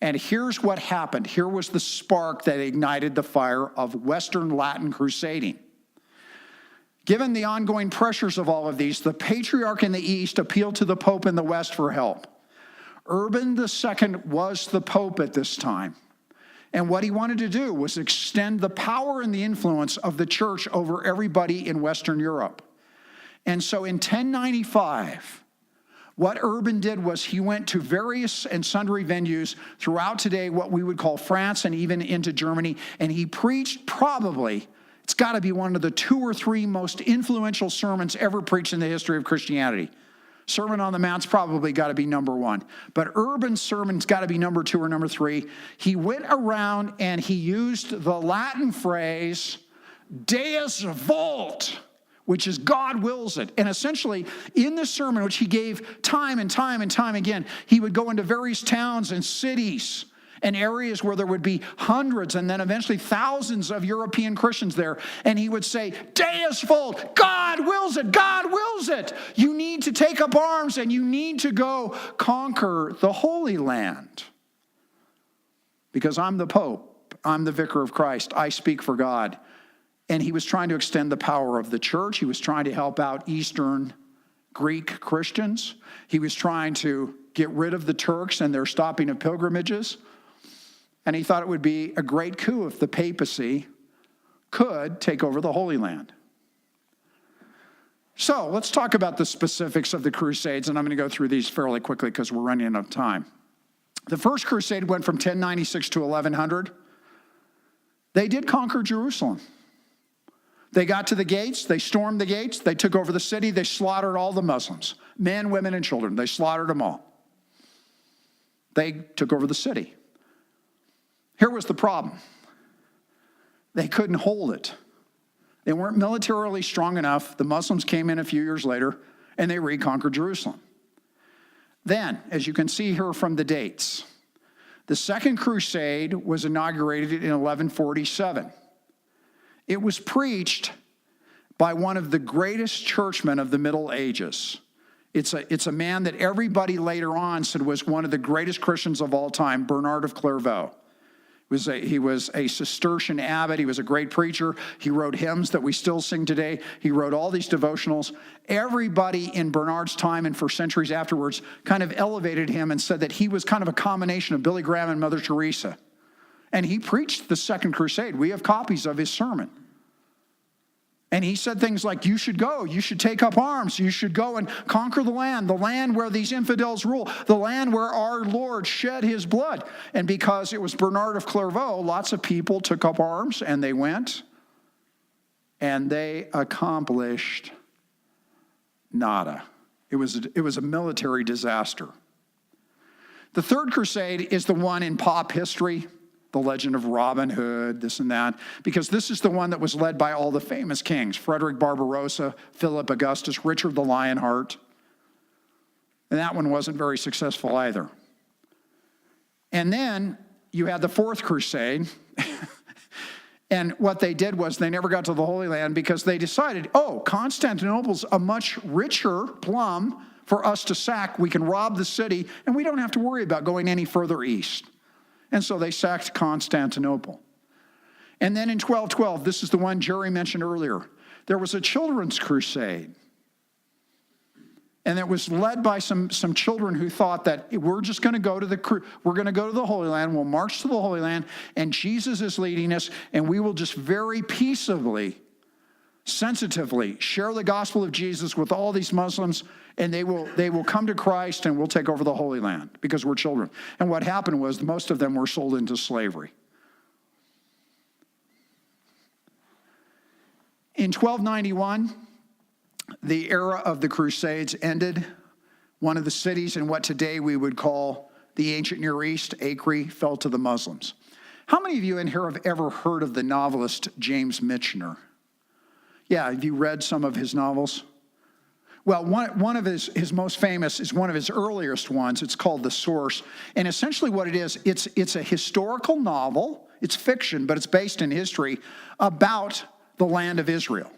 S2: And here's what happened. Here was the spark that ignited the fire of Western Latin crusading. Given the ongoing pressures of all of these, the patriarch in the East appealed to the Pope in the West for help. Urban II was the Pope at this time. And what he wanted to do was extend the power and the influence of the church over everybody in Western Europe. And so in 1095, what Urban did was he went to various and sundry venues throughout today, what we would call France and even into Germany, and he preached probably, it's got to be one of the 2 or 3 most influential sermons ever preached in the history of Christianity. Sermon on the Mount's probably got to be number 1. But Urban's sermon's got to be number 2 or number 3. He went around and he used the Latin phrase, Deus vult, which is God wills it. And essentially, in this sermon, which he gave time and time and time again, he would go into various towns and cities, and areas where there would be hundreds and then eventually thousands of European Christians there. And he would say, Deus vult, God wills it, God wills it. You need to take up arms and you need to go conquer the Holy Land. Because I'm the Pope, I'm the Vicar of Christ, I speak for God. And he was trying to extend the power of the church. He was trying to help out Eastern Greek Christians. He was trying to get rid of the Turks and their stopping of pilgrimages. And he thought it would be a great coup if the papacy could take over the Holy Land. So let's talk about the specifics of the Crusades, and I'm going to go through these fairly quickly because we're running out of time. The first crusade went from 1096 to 1100. They did conquer Jerusalem. They got to the gates, they stormed the gates, they took over the city, they slaughtered all the Muslims, men, women, and children. They slaughtered them all. They took over the city. Here was the problem. They couldn't hold it. They weren't militarily strong enough. The Muslims came in a few years later, and they reconquered Jerusalem. Then, as you can see here from the dates, the Second Crusade was inaugurated in 1147. It was preached by one of the greatest churchmen of the Middle Ages. It's a man that everybody later on said was one of the greatest Christians of all time, Bernard of Clairvaux. He was a Cistercian abbot. He was a great preacher. He wrote hymns that we still sing today. He wrote all these devotionals. Everybody in Bernard's time and for centuries afterwards kind of elevated him and said that he was kind of a combination of Billy Graham and Mother Teresa. And he preached the Second Crusade. We have copies of his sermon. And he said things like, you should go, you should take up arms, you should go and conquer the land where these infidels rule, the land where our Lord shed his blood. And because it was Bernard of Clairvaux, lots of people took up arms and they went and they accomplished nada. It was a military disaster. The Third Crusade is the one in pop history, the legend of Robin Hood, this and that, because this is the one that was led by all the famous kings, Frederick Barbarossa, Philip Augustus, Richard the Lionheart. And that one wasn't very successful either. And then you had the Fourth Crusade, and what they did was they never got to the Holy Land because they decided, Constantinople's a much richer plum for us to sack. We can rob the city, and we don't have to worry about going any further east. And so they sacked Constantinople. And then in 1212, this is the one Jerry mentioned earlier, there was a children's crusade. And it was led by some children who thought that we're just going to go to the Holy Land, we'll march to the Holy Land, and Jesus is leading us, and we will just very peaceably, sensitively share the gospel of Jesus with all these Muslims, and they will come to Christ and we'll take over the Holy Land because we're children. And what happened was most of them were sold into slavery. In 1291, the era of the Crusades ended. One of the cities in what today we would call the ancient Near East, Acre, fell to the Muslims. How many of you in here have ever heard of the novelist James Michener? Yeah, have you read some of his novels? Well, one of his most famous is one of his earliest ones. It's called The Source. And essentially what it is, it's a historical novel. It's fiction, but it's based in history about the land of Israel.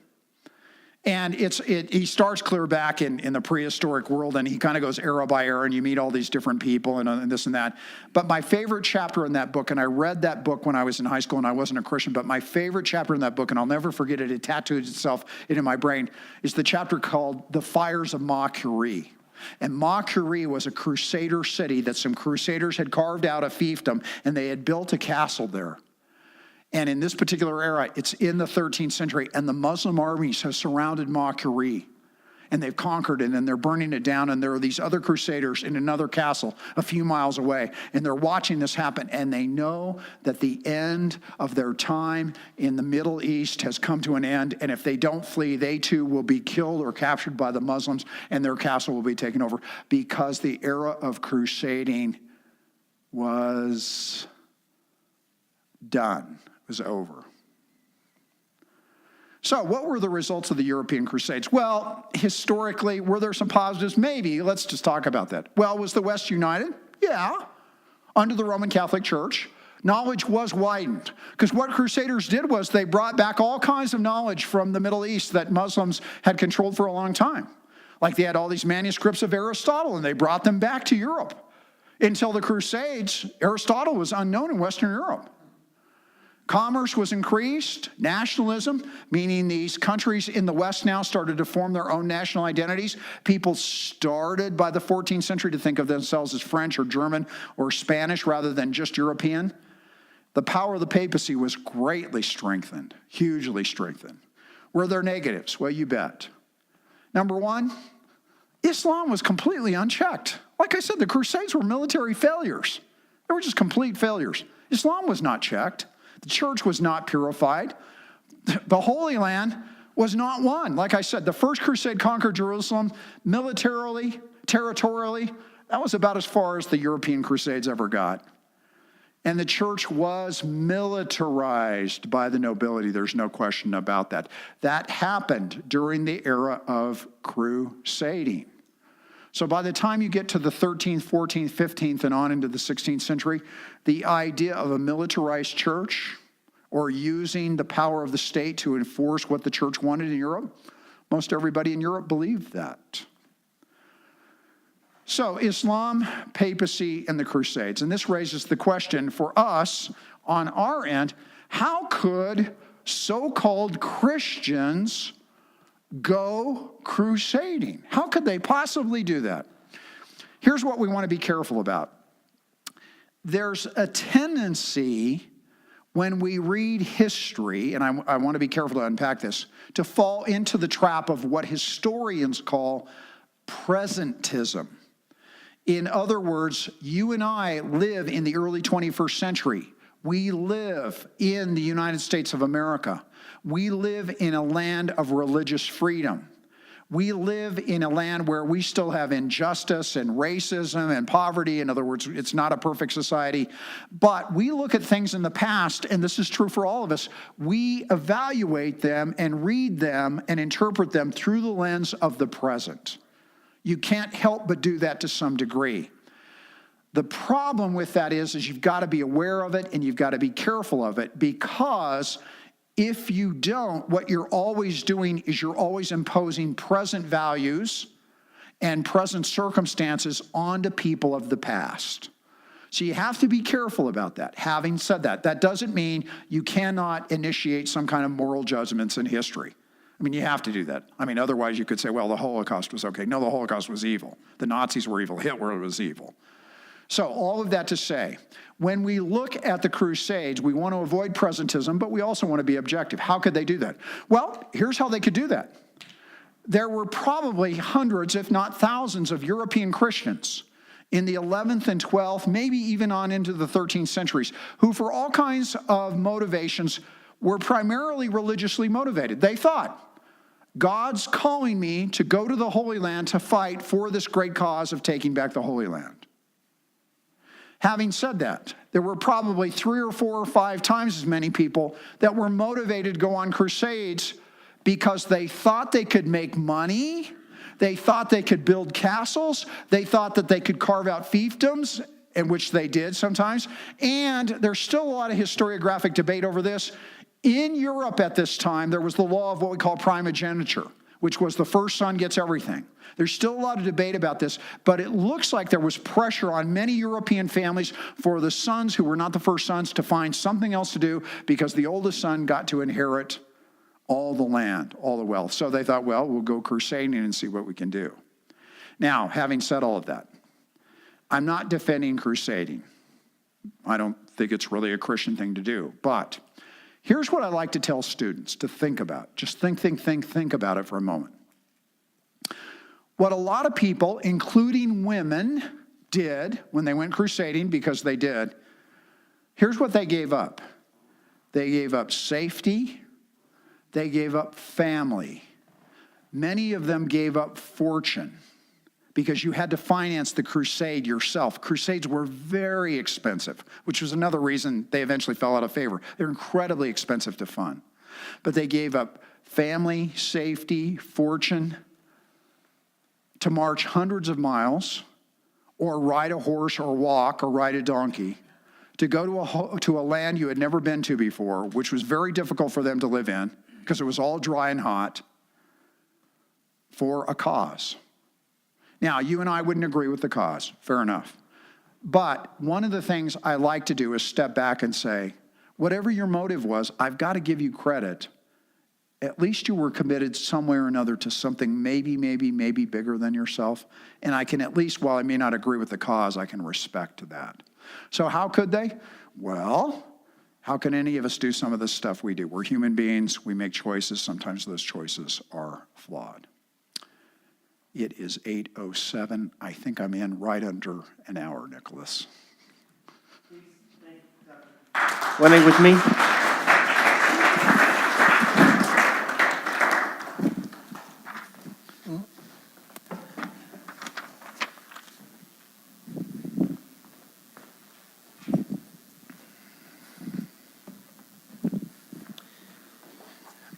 S2: And he starts clear back in the prehistoric world, and he kind of goes era by era, and you meet all these different people and this and that. But my favorite chapter in that book, and I read that book when I was in high school and I wasn't a Christian, but my favorite chapter in that book, and I'll never forget it, it tattooed itself into my brain, is the chapter called The Fires of Ma Curie. And Ma Curie was a crusader city that some crusaders had carved out of fiefdom, and they had built a castle there. And in this particular era, it's in the 13th century, and the Muslim armies have surrounded Ma Curie, and they've conquered it, and they're burning it down, and there are these other crusaders in another castle a few miles away, and they're watching this happen, and they know that the end of their time in the Middle East has come to an end, and if they don't flee, they too will be killed or captured by the Muslims, and their castle will be taken over, because the era of crusading was done. Was over. So what were the results of the European Crusades? Well, historically, were there some positives? Maybe. Let's just talk about that. Well, was the West united? Yeah. under the Roman Catholic Church. Knowledge was widened, because what Crusaders did was they brought back all kinds of knowledge from the Middle East that Muslims had controlled for a long time. Like they had all these manuscripts of Aristotle, and they brought them back to Europe. Until the Crusades, Aristotle was unknown in Western Europe. Commerce was increased, nationalism, meaning these countries in the West now started to form their own national identities. People started by the 14th century to think of themselves as French or German or Spanish rather than just European. The power of the papacy was greatly strengthened, hugely strengthened. Were there negatives? Well, you bet. Number one, Islam was completely unchecked. Like I said, the Crusades were military failures. They were just complete failures. Islam was not checked. The church was not purified. The Holy Land was not won. Like I said, the first crusade conquered Jerusalem militarily, territorially. That was about as far as the European crusades ever got. And the church was militarized by the nobility. There's no question about that. That happened during the era of crusading. So by the time you get to the 13th, 14th, 15th, and on into the 16th century, the idea of a militarized church or using the power of the state to enforce what the church wanted in Europe, most everybody in Europe believed that. So Islam, papacy, and the Crusades. And this raises the question for us on our end, how could so-called Christians go crusading? How could they possibly do that? Here's what we want to be careful about. There's a tendency when we read history, and I want to be careful to unpack this, to fall into the trap of what historians call presentism. In other words, you and I live in the early 21st century. We live in the United States of America. We live in a land of religious freedom. We live in a land where we still have injustice and racism and poverty. In other words, it's not a perfect society. But we look at things in the past, and this is true for all of us. We evaluate them and read them and interpret them through the lens of the present. You can't help but do that to some degree. The problem with that is you've got to be aware of it and you've got to be careful of it, because if you don't, what you're always doing is you're always imposing present values and present circumstances onto people of the past. So you have to be careful about that. Having said that, that doesn't mean you cannot initiate some kind of moral judgments in history. I mean, you have to do that. I mean, otherwise you could say, well, the Holocaust was okay. No, the Holocaust was evil. The Nazis were evil. Hitler was evil. So all of that to say, when we look at the Crusades, we want to avoid presentism, but we also want to be objective. How could they do that? Well, here's how they could do that. There were probably hundreds, if not thousands, of European Christians in the 11th and 12th, maybe even on into the 13th centuries, who for all kinds of motivations were primarily religiously motivated. They thought, God's calling me to go to the Holy Land to fight for this great cause of taking back the Holy Land. Having said that, there were probably 3 or 4 or 5 times as many people that were motivated to go on crusades because they thought they could make money, they thought they could build castles, they thought that they could carve out fiefdoms, in which they did sometimes, and there's still a lot of historiographic debate over this. In Europe at this time, there was the law of what we call primogeniture, which was the first son gets everything. There's still a lot of debate about this, but it looks like there was pressure on many European families for the sons who were not the first sons to find something else to do because the oldest son got to inherit all the land, all the wealth. So they thought, well, we'll go crusading and see what we can do. Now, having said all of that, I'm not defending crusading. I don't think it's really a Christian thing to do, but here's what I like to tell students to think about. Just think about it for a moment. What a lot of people, including women, did when they went crusading, because they did, here's what they gave up. They gave up safety. They gave up family. Many of them gave up fortune because you had to finance the crusade yourself. Crusades were very expensive, which was another reason they eventually fell out of favor. They're incredibly expensive to fund. But they gave up family, safety, fortune to march hundreds of miles or ride a horse or walk or ride a donkey to go to a land you had never been to before, which was very difficult for them to live in because it was all dry and hot, for a cause. Now, you and I wouldn't agree with the cause, fair enough. But one of the things I like to do is step back and say, whatever your motive was, I've got to give you credit. At least you were committed some way or another to something maybe bigger than yourself. And I can at least, while I may not agree with the cause, I can respect that. So how could they? Well, how can any of us do some of this stuff we do? We're human beings. We make choices. Sometimes those choices are flawed. It is 8:07. I think I'm in right under an hour, Nicholas.
S5: Wenig with me.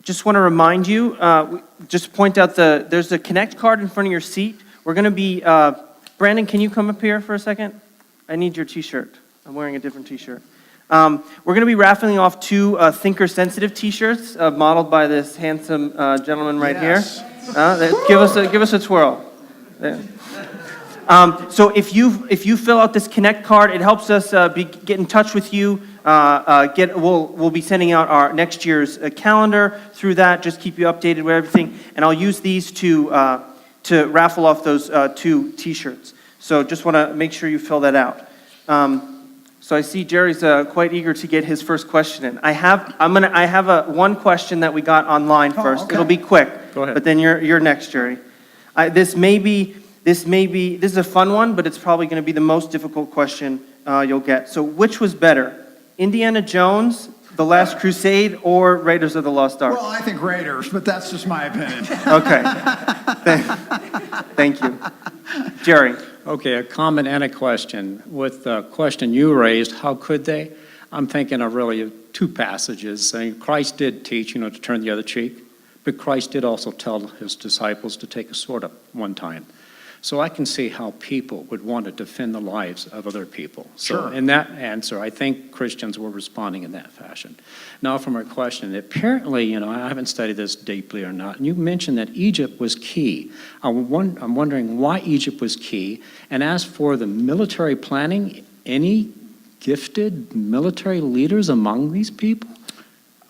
S5: Just want to remind you, just point out there's a Connect card in front of your seat. We're going to be, Brandon, can you come up here for a second? I need your t-shirt. I'm wearing a different t-shirt. We're going to be raffling off 2 Thinker Sensitive t-shirts modeled by this handsome gentleman right here. Give us a twirl. There. So if you fill out this Connect card, it helps us get in touch with you. We'll be sending out our next year's calendar through that. Just keep you updated with everything, and I'll use these to raffle off those 2 T-shirts. So just want to make sure you fill that out. So I see Jerry's quite eager to get his first question in. I have one question that we got online first.
S2: Okay.
S5: It'll be quick.
S4: Go ahead.
S5: But then you're next, Jerry. This is a fun one, but it's probably going to be the most difficult question you'll get. So which was better, Indiana Jones, The Last Crusade, or Raiders of the Lost Ark?
S2: Well, I think Raiders, but that's just my opinion.
S5: Okay. Thank you. Jerry.
S6: Okay, a comment and a question. With the question you raised, how could they? I'm thinking of really 2 passages saying Christ did teach, to turn the other cheek, but Christ did also tell his disciples to take a sword up one time. So I can see how people would want to defend the lives of other people. So
S2: Sure.
S6: in that answer, I think Christians were responding in that fashion. Now from our question, apparently, I haven't studied this deeply or not, and you mentioned that Egypt was key. I'm wondering why Egypt was key, and as for the military planning, any gifted military leaders among these people?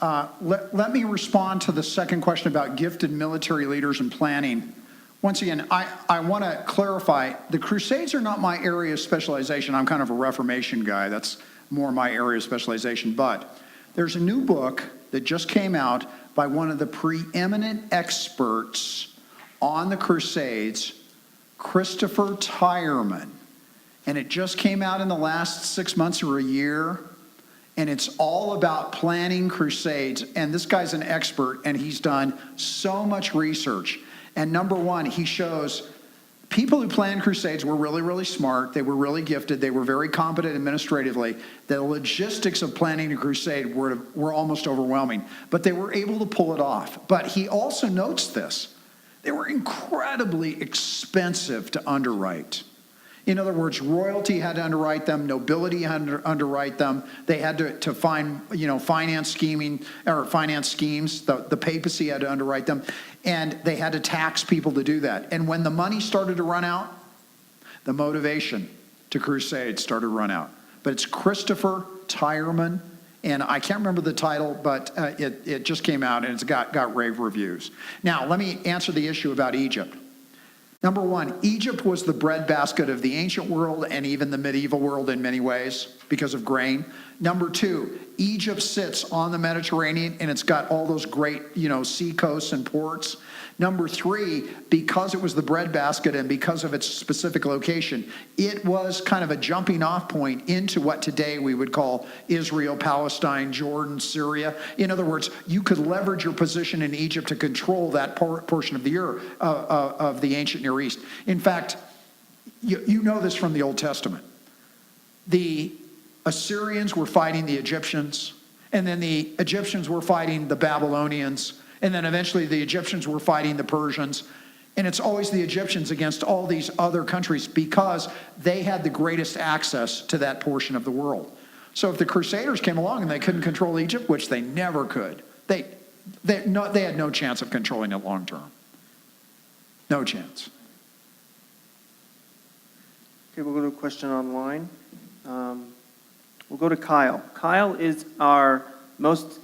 S2: Let me respond to the second question about gifted military leaders and planning. Once again, I want to clarify, the Crusades are not my area of specialization. I'm kind of a Reformation guy. That's more my area of specialization. But there's a new book that just came out by one of the preeminent experts on the Crusades, Christopher Tyerman. And it just came out in the last 6 months or a year. And it's all about planning crusades. And this guy's an expert, and he's done so much research. And number one, he shows people who planned crusades were really, really smart. They were really gifted. They were very competent administratively. The logistics of planning a crusade were almost overwhelming, but they were able to pull it off. But he also notes this. They were incredibly expensive to underwrite. In other words, royalty had to underwrite them, nobility had to underwrite them. They had to find, finance schemes. The papacy had to underwrite them, and they had to tax people to do that. And when the money started to run out, the motivation to crusade started to run out. But it's Christopher Tyerman, and I can't remember the title, but it just came out, and it's got rave reviews. Now, let me answer the issue about Egypt. Number one, Egypt was the breadbasket of the ancient world and even the medieval world in many ways because of grain. Number two, Egypt sits on the Mediterranean and it's got all those great, sea coasts and ports. Number three, because it was the breadbasket and because of its specific location, it was kind of a jumping off point into what today we would call Israel, Palestine, Jordan, Syria. In other words, you could leverage your position in Egypt to control that portion of the ancient Near East. In fact, you know this from the Old Testament. The Assyrians were fighting the Egyptians, and then the Egyptians were fighting the Babylonians, and then eventually the Egyptians were fighting the Persians. And it's always the Egyptians against all these other countries because they had the greatest access to that portion of the world. So if the Crusaders came along and they couldn't control Egypt, which they never could, they had no chance of controlling it long term. No chance.
S5: Okay, we'll go to a question online. We'll go to Kyle. Kyle is our most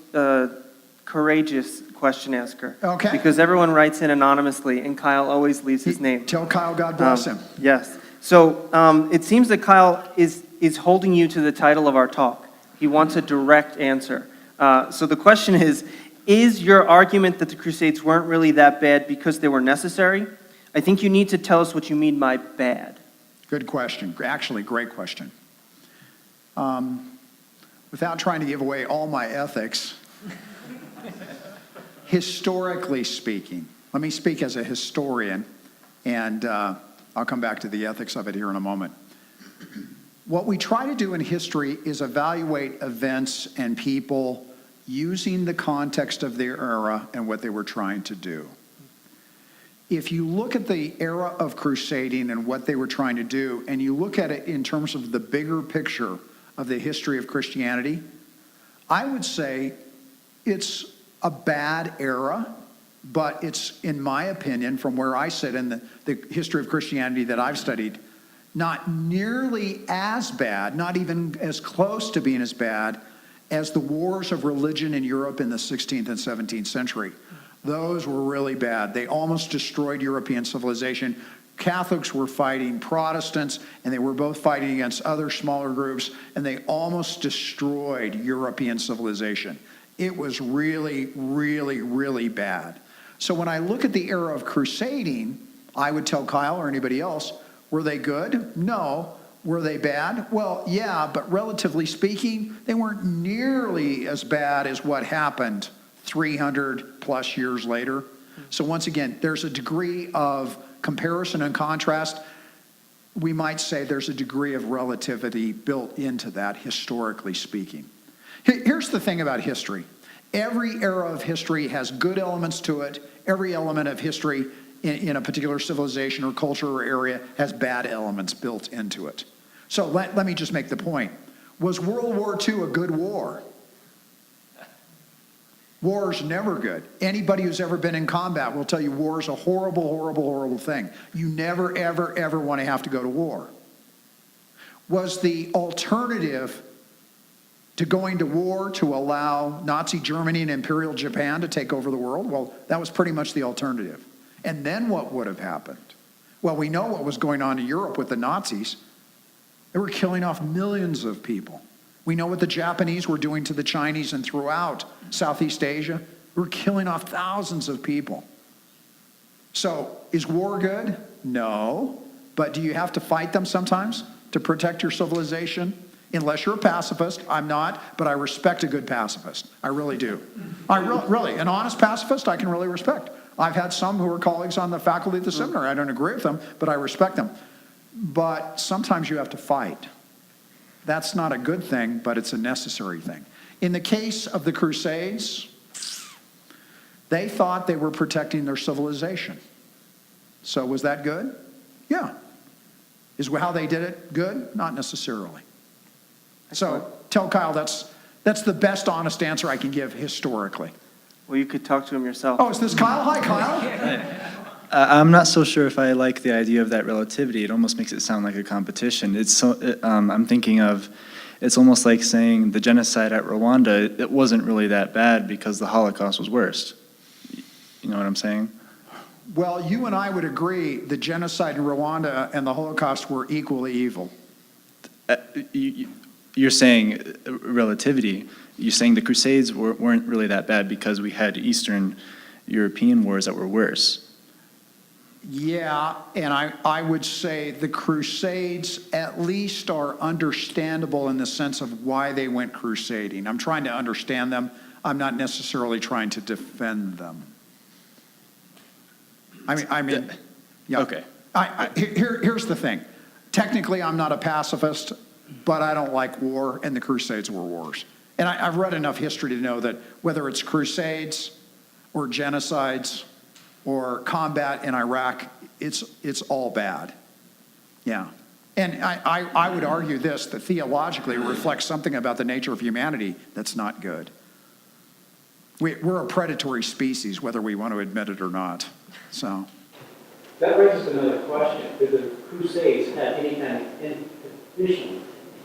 S5: courageous question asker.
S2: Okay.
S5: Because everyone writes in anonymously, and Kyle always leaves his name.
S2: Tell Kyle God bless him.
S5: Yes. So it seems that Kyle is holding you to the title of our talk. He wants a direct answer. So the question is your argument that the Crusades weren't really that bad because they were necessary? I think you need to tell us what you mean by bad.
S2: Good question. Actually, great question. Without trying to give away all my ethics, historically speaking, let me speak as a historian, and I'll come back to the ethics of it here in a moment. What we try to do in history is evaluate events and people using the context of their era and what they were trying to do. If you look at the era of crusading and what they were trying to do, and you look at it in terms of the bigger picture of the history of Christianity, I would say it's a bad era, but it's, in my opinion, from where I sit in the history of Christianity that I've studied, not nearly as bad, not even as close to being as bad as the wars of religion in Europe in the 16th and 17th century. Those were really bad. They almost destroyed European civilization. Catholics were fighting Protestants, and they were both fighting against other smaller groups, and they almost destroyed European civilization. It was really, really, really bad. So when I look at the era of crusading, I would tell Kyle or anybody else, were they good? No. Were they bad? Well, yeah, but relatively speaking, they weren't nearly as bad as what happened 300 plus years later. So once again, there's a degree of comparison and contrast. We might say there's a degree of relativity built into that, historically speaking. Here's the thing about history. Every era of history has good elements to it. Every element of history in a particular civilization or culture or area has bad elements built into it. So let me just make the point. Was World War II a good war? War's never good. Anybody who's ever been in combat will tell you war is a horrible, horrible, horrible thing. You never, ever, ever want to have to go to war. Was the alternative to going to war to allow Nazi Germany and Imperial Japan to take over the world? Well, that was pretty much the alternative. And then what would have happened? Well, we know what was going on in Europe with the Nazis. They were killing off millions of people. We know what the Japanese were doing to the Chinese and throughout Southeast Asia. They were killing off thousands of people. So, is war good? No. But do you have to fight them sometimes to protect your civilization? Unless you're a pacifist. I'm not, but I respect a good pacifist. I really do. Really, an honest pacifist I can really respect. I've had some who are colleagues on the faculty at the seminary. I don't agree with them, but I respect them. But sometimes you have to fight. That's not a good thing, but it's a necessary thing. In the case of the Crusades, they thought they were protecting their civilization. So was that good? Yeah. Is how they did it good? Not necessarily. So tell Kyle that's the best honest answer I can give historically.
S5: Well, you could talk to him yourself.
S2: Oh, is this Kyle? Hi, Kyle.
S7: I'm not so sure if I like the idea of that relativity. It almost makes it sound like a competition. I'm thinking of, it's almost like saying the genocide at Rwanda, it wasn't really that bad because the Holocaust was worse. You know what I'm saying?
S2: Well, you and I would agree the genocide in Rwanda and the Holocaust were equally evil.
S7: You're saying relativity. You're saying the Crusades weren't really that bad because we had Eastern European wars that were worse.
S2: Yeah, and I would say the Crusades at least are understandable in the sense of why they went crusading. I'm trying to understand them. I'm not necessarily trying to defend them. I mean, yeah.
S7: Okay.
S2: Here's the thing. Technically, I'm not a pacifist, but I don't like war, and the Crusades were wars. And I've read enough history to know that whether it's Crusades or genocides or combat in Iraq, it's all bad. Yeah. And I would argue this, that theologically it reflects something about the nature of humanity that's not good. We're a predatory species, whether we want to admit it or not. So.
S4: That raises another question. Did the Crusades have any kind of inhibition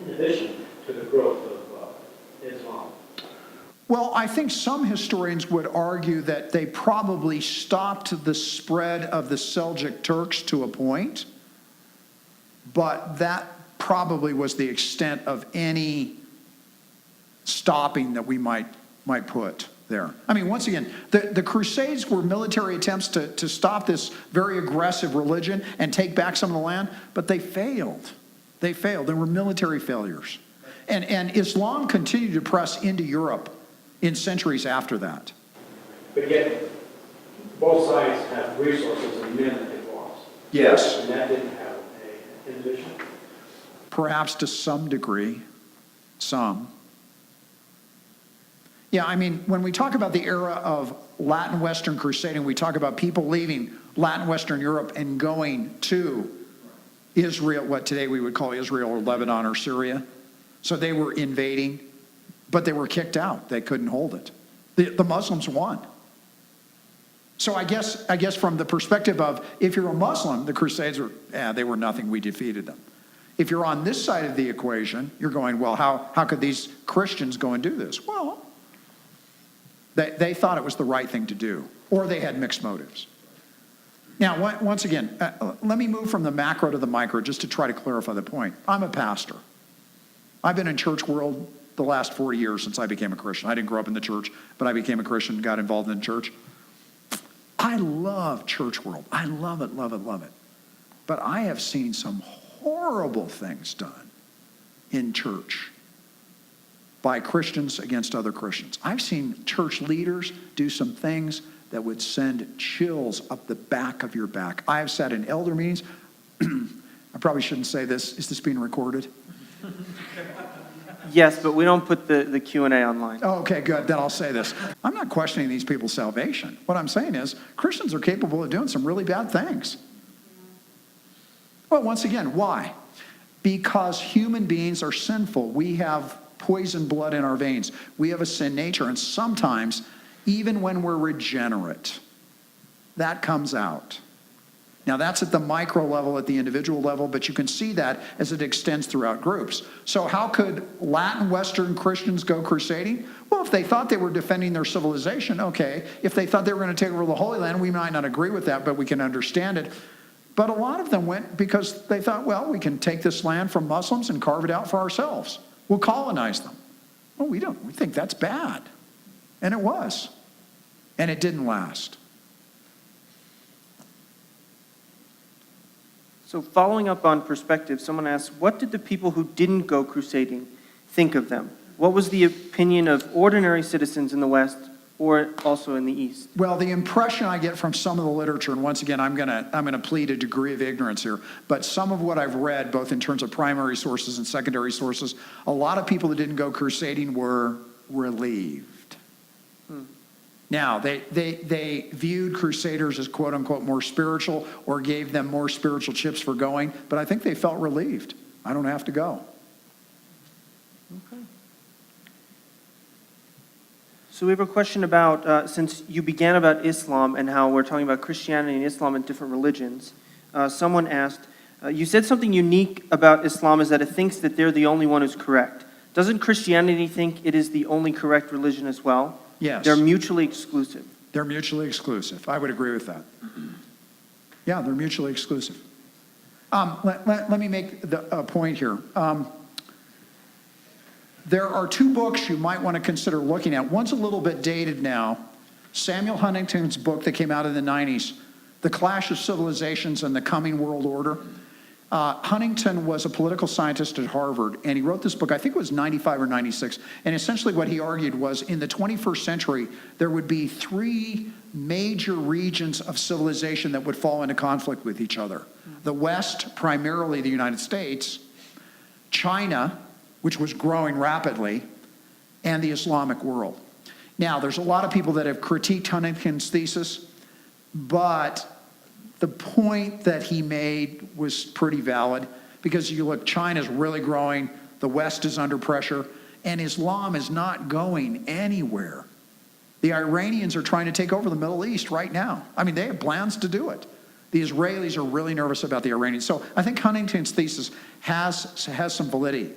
S4: to the growth of Islam?
S2: Well, I think some historians would argue that they probably stopped the spread of the Seljuk Turks to a point, but that probably was the extent of any stopping that we might put there. I mean, once again, the Crusades were military attempts to stop this very aggressive religion and take back some of the land, but they failed. They failed. There were military failures. And Islam continued to press into Europe in centuries after that.
S4: But yet, both sides have resources and men that they've lost.
S2: Yes.
S4: And that didn't have an inhibition?
S2: Perhaps to some degree, some. Yeah, I mean, when we talk about the era of Latin Western crusading, we talk about people leaving Latin Western Europe and going to Israel, what today we would call Israel or Lebanon or Syria. So they were invading, but they were kicked out. They couldn't hold it. The Muslims won. So I guess from the perspective of, if you're a Muslim, the Crusades they were nothing, we defeated them. If you're on this side of the equation, you're going, well, how could these Christians go and do this? Well, they thought it was the right thing to do, or they had mixed motives. Now, once again, let me move from the macro to the micro just to try to clarify the point. I'm a pastor. I've been in church world the last 40 years since I became a Christian. I didn't grow up in the church, but I became a Christian, got involved in the church. I love church world. I love it, love it, love it. But I have seen some horrible things done in church by Christians against other Christians. I've seen church leaders do some things that would send chills up the back of your back. I have sat in elder meetings. I probably shouldn't say this. Is this being recorded?
S5: Yes, but we don't put the Q&A online.
S2: Oh, okay, good. Then I'll say this. I'm not questioning these people's salvation. What I'm saying is Christians are capable of doing some really bad things. Well, once again, why? Because human beings are sinful. We have poison blood in our veins. We have a sin nature, and sometimes, even when we're regenerate, that comes out. Now, that's at the micro level, at the individual level, but you can see that as it extends throughout groups. So how could Latin Western Christians go crusading? Well, if they thought they were defending their civilization, okay. If they thought they were going to take over the Holy Land, we might not agree with that, but we can understand it. But a lot of them went because they thought, well, we can take this land from Muslims and carve it out for ourselves. We'll colonize them. Well, we don't. We think that's bad. And it was. And it didn't last.
S5: So following up on perspective, someone asked, what did the people who didn't go crusading think of them? What was the opinion of ordinary citizens in the West or also in the East?
S2: Well, the impression I get from some of the literature, and once again, I'm gonna plead a degree of ignorance here, but some of what I've read, both in terms of primary sources and secondary sources, a lot of people that didn't go crusading were relieved. Now, they viewed crusaders as quote unquote more spiritual or gave them more spiritual chips for going, but I think they felt relieved. I don't have to go.
S5: Okay. So we have a question about, since you began about Islam and how we're talking about Christianity and Islam and different religions, someone asked, you said something unique about Islam is that it thinks that they're the only one who's correct. Doesn't Christianity think it is the only correct religion as well?
S2: Yes.
S5: They're mutually exclusive.
S2: They're mutually exclusive. I would agree with that. Yeah, they're mutually exclusive. Let me make a point here. There are two books you might want to consider looking at. One's a little bit dated now. Samuel Huntington's book that came out in the 90s, The Clash of Civilizations and the Coming World Order. Huntington was a political scientist at Harvard, and he wrote this book, I think it was 95 or 96, and essentially what he argued was in the 21st century, there would be three major regions of civilization that would fall into conflict with each other. The West, primarily the United States, China, which was growing rapidly, and the Islamic world. Now, there's a lot of people that have critiqued Huntington's thesis. But the point that he made was pretty valid, because you look, China's really growing, the West is under pressure, and Islam is not going anywhere. The Iranians are trying to take over the Middle East right now. I mean, they have plans to do it. The Israelis are really nervous about the Iranians. So I think Huntington's thesis has some validity.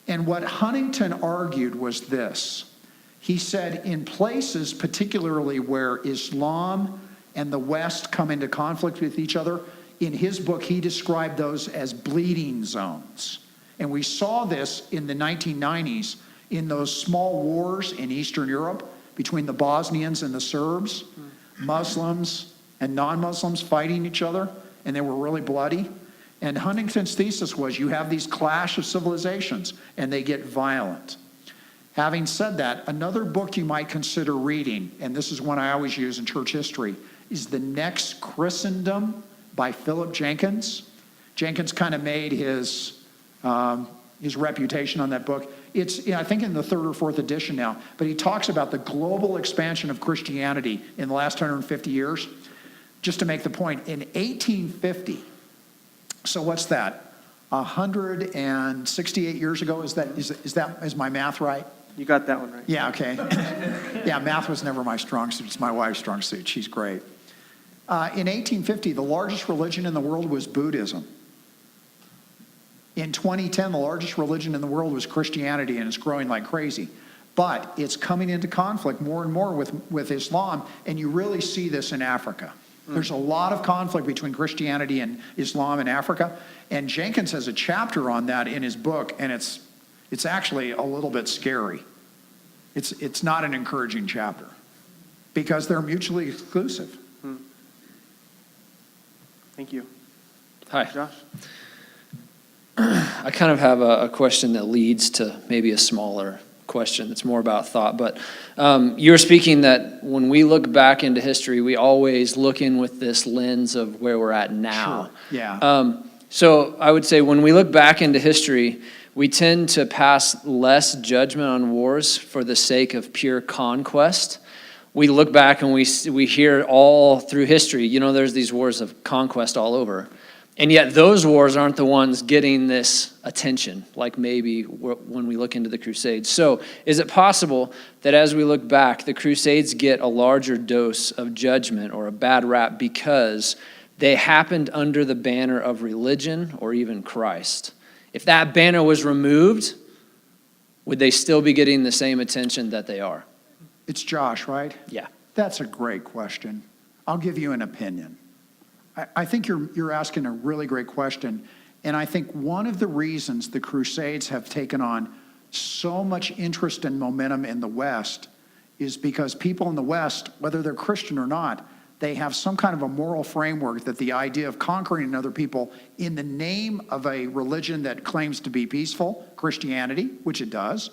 S2: And what Huntington argued was this. He said in places, particularly where Islam and the West come into conflict with each other, in his book, he described those as bleeding zones. And we saw this in the 1990s in those small wars in Eastern Europe between the Bosnians and the Serbs, Muslims and non-Muslims fighting each other, and they were really bloody. And Huntington's thesis was you have these clash of civilizations, and they get violent. Having said that, another book you might consider reading, and this is one I always use in church history, is The Next Christendom by Philip Jenkins. Jenkins kind of made his reputation on that book. It's, I think, in the third or fourth edition now, but he talks about the global expansion of Christianity in the last 150 years. Just to make the point, in 1850, so what's that? 168 years ago, is my math right?
S5: You got that one right.
S2: Yeah, okay. Yeah, math was never my strong suit. It's my wife's strong suit. She's great. In 1850, the largest religion in the world was Buddhism. In 2010, the largest religion in the world was Christianity, and it's growing like crazy. But it's coming into conflict more and more with Islam, and you really see this in Africa. There's a lot of conflict between Christianity and Islam in Africa, and Jenkins has a chapter on that in his book, and it's actually a little bit scary. It's not an encouraging chapter because they're mutually exclusive.
S5: Thank you.
S8: Hi.
S5: Josh?
S8: I kind of have a question that leads to maybe a smaller question that's more about thought. But you were speaking that when we look back into history, we always look in with this lens of where we're at now.
S2: Sure. Yeah.
S8: So I would say when we look back into history, we tend to pass less judgment on wars for the sake of pure conquest. We look back and we hear all through history, there's these wars of conquest all over. And yet those wars aren't the ones getting this attention, like maybe when we look into the Crusades. So is it possible that as we look back, the Crusades get a larger dose of judgment or a bad rap because they happened under the banner of religion or even Christ? If that banner was removed, would they still be getting the same attention that they are?
S2: It's Josh, right?
S8: Yeah.
S2: That's a great question. I'll give you an opinion. I think you're asking a really great question, and I think one of the reasons the Crusades have taken on so much interest and momentum in the West is because people in the West, whether they're Christian or not, they have some kind of a moral framework that the idea of conquering other people in the name of a religion that claims to be peaceful, Christianity, which it does,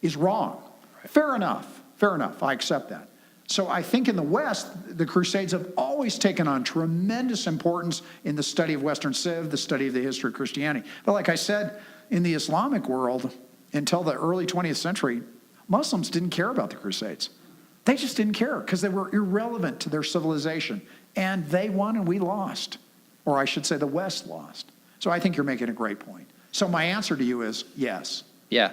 S2: is wrong. Right. Fair enough, I accept that. So I think in the West, the Crusades have always taken on tremendous importance in the study of Western Civ, the study of the history of Christianity. But like I said, in the Islamic world, until the early 20th century, Muslims didn't care about the Crusades. They just didn't care because they were irrelevant to their civilization. And they won and we lost. Or I should say the West lost. So I think you're making a great point. So my answer to you is yes.
S8: Yeah.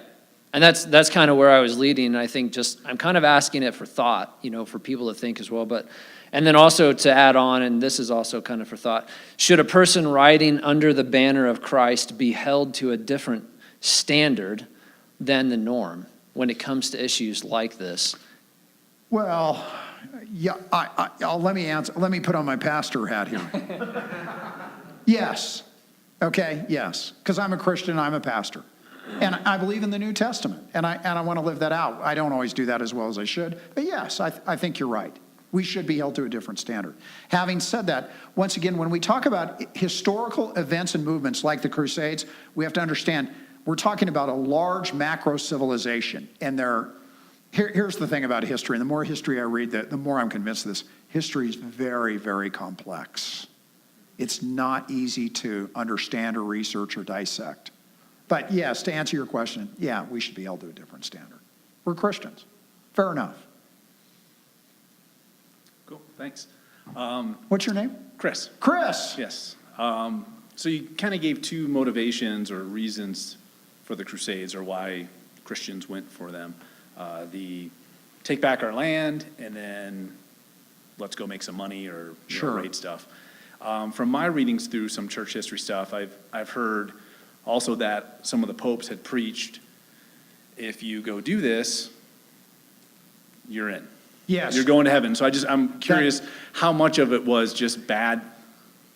S8: And that's kind of where I was leading. I think I'm kind of asking it for thought, for people to think as well. And then also to add on, and this is also kind of for thought, should a person riding under the banner of Christ be held to a different standard than the norm when it comes to issues like this?
S2: Well, yeah, let me answer. Let me put on my pastor hat here. Yes. Okay, yes. Because I'm a Christian, I'm a pastor. And I believe in the New Testament, and I want to live that out. I don't always do that as well as I should, but yes, I think you're right. We should be held to a different standard. Having said that, once again, when we talk about historical events and movements like the Crusades, we have to understand we're talking about a large macro civilization. And here's the thing about history, and the more history I read, the more I'm convinced of this. History is very, very complex. It's not easy to understand or research or dissect. But yes, to answer your question, yeah, we should be held to a different standard. We're Christians. Fair enough.
S7: Cool, thanks.
S2: What's your name?
S9: Chris.
S2: Chris.
S9: Yes. So you kind of gave two motivations or reasons for the Crusades, or why Christians went for them. The take back our land, and then let's go make some money, or raid stuff. From my readings through some church history stuff, I've heard also that some of the popes had preached, if you go do this, you're in.
S2: Yes.
S9: You're going to heaven. So I'm curious how much of it was just bad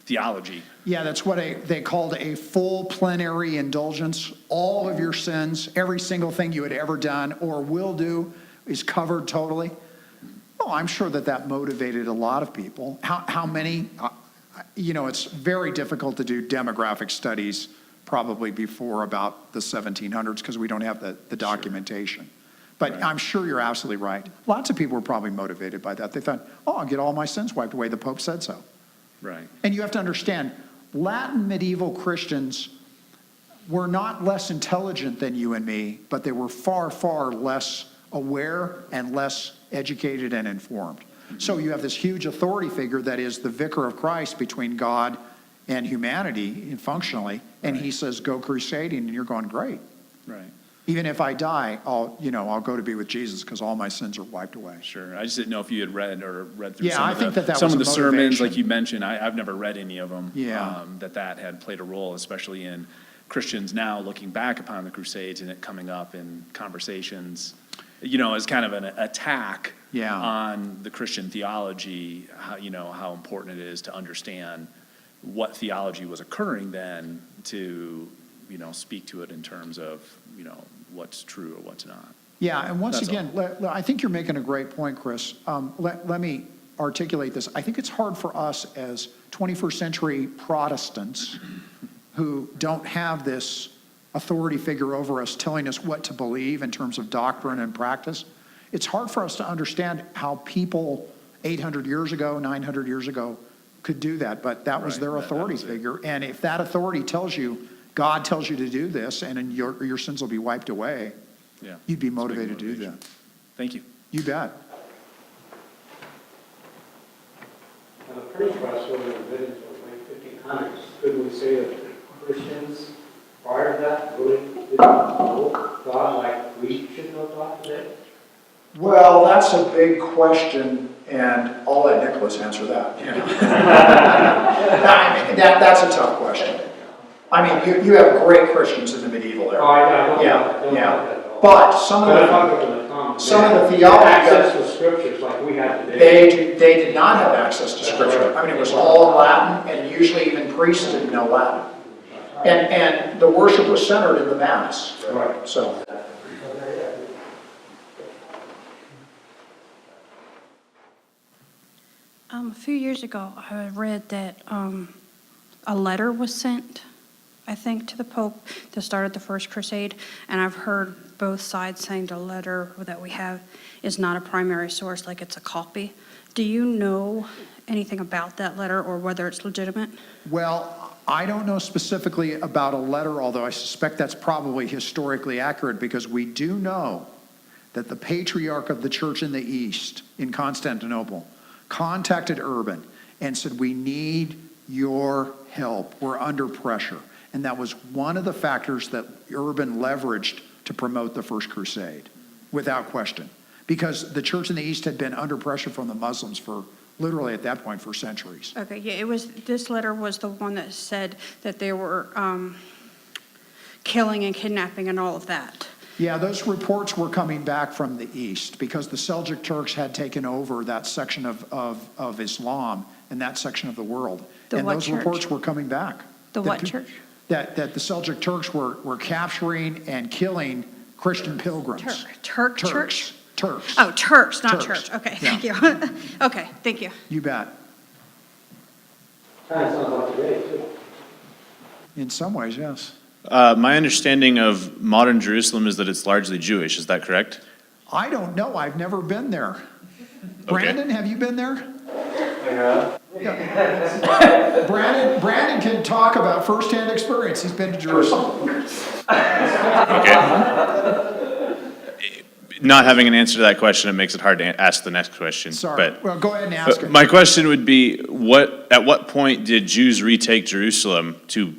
S9: theology.
S2: Yeah, that's what they called a full plenary indulgence. All of your sins, every single thing you had ever done or will do is covered totally. Oh, I'm sure that motivated a lot of people. How many? It's very difficult to do demographic studies probably before about the 1700s because we don't have the documentation. But right. I'm sure you're absolutely right. Lots of people were probably motivated by that. They thought, I'll get all my sins wiped away. The Pope said so.
S9: Right.
S2: And you have to understand, Latin medieval Christians were not less intelligent than you and me, but they were far, far less aware and less educated and informed. Mm-hmm. So you have this huge authority figure that is the vicar of Christ between God and humanity functionally, and he says, go crusading, and you're going, great.
S9: Right.
S2: Even if I die, I'll go to be with Jesus because all my sins are wiped away.
S9: Sure. I just didn't know if you had read through
S2: some
S9: of the sermons, like you mentioned. I've never read any of them.
S2: Yeah.
S9: That had played a role, especially in Christians now looking back upon the Crusades and it coming up in conversations, as kind of an attack on the Christian theology, how important it is to understand what theology was occurring then to, speak to it in terms of, what's true or what's not.
S2: Yeah, and once again, I think you're making a great point, Chris. Let me articulate this. I think it's hard for us as 21st century Protestants who don't have this authority figure over us telling us what to believe in terms of doctrine and practice. It's hard for us to understand how people 800 years ago, 900 years ago could do that, but that was their authority figure. And if that authority tells you, God tells you to do this, and your sins will be wiped away, you'd be motivated to do that.
S9: Thank you.
S2: You bet.
S4: Now, the first question was written in the late 1500s. Could we say that Christians prior to that really didn't know God like we should know God today?
S2: Well, that's a big question, and I'll let Nicholas answer that. That's a tough question. I mean, you have great Christians in the medieval era.
S4: Oh, I don't
S2: Yeah. But some of the theology,
S4: access to scriptures like we have today.
S2: they did not have access to scripture. I mean, it was all Latin, and usually even priests didn't know Latin. And the worship was centered in the Mass.
S4: Right.
S2: So.
S10: A few years ago, I read that a letter was sent, I think, to the Pope to start the First Crusade, and I've heard both sides saying the letter that we have is not a primary source, like it's a copy. Do you know anything about that letter or whether it's legitimate?
S2: Well, I don't know specifically about a letter, although I suspect that's probably historically accurate, because we do know that the patriarch of the church in the East, in Constantinople, contacted Urban and said, we need your help. We're under pressure. And that was one of the factors that Urban leveraged to promote the First Crusade, without question. Because the church in the East had been under pressure from the Muslims for literally at that point for centuries.
S10: Okay, yeah, this letter was the one that said that they were killing and kidnapping and all of that.
S2: Yeah, those reports were coming back from the East because the Seljuk Turks had taken over that section of Islam and that section of the world. And those reports were coming back.
S10: The what church?
S2: That the Seljuk Turks were capturing and killing Christian pilgrims.
S10: Turks.
S2: Turks.
S10: Oh, Turks, not
S2: Turks.
S10: church. Okay,
S2: Yeah.
S10: thank you. Okay, thank you.
S2: You bet.
S4: Kind of sounds like today, too.
S2: In some ways, yes.
S11: My understanding of modern Jerusalem is that it's largely Jewish. Is that correct?
S2: I don't know. I've never been there.
S11: Okay.
S2: Brandon, have you been there?
S4: Yeah.
S2: Brandon can talk about firsthand experience. He's been to Jerusalem.
S11: Okay. not having an answer to that question, it makes it hard to ask the next question.
S2: Sorry.
S11: But
S2: Well, go ahead and ask it.
S11: my question would be, at what point did Jews retake Jerusalem to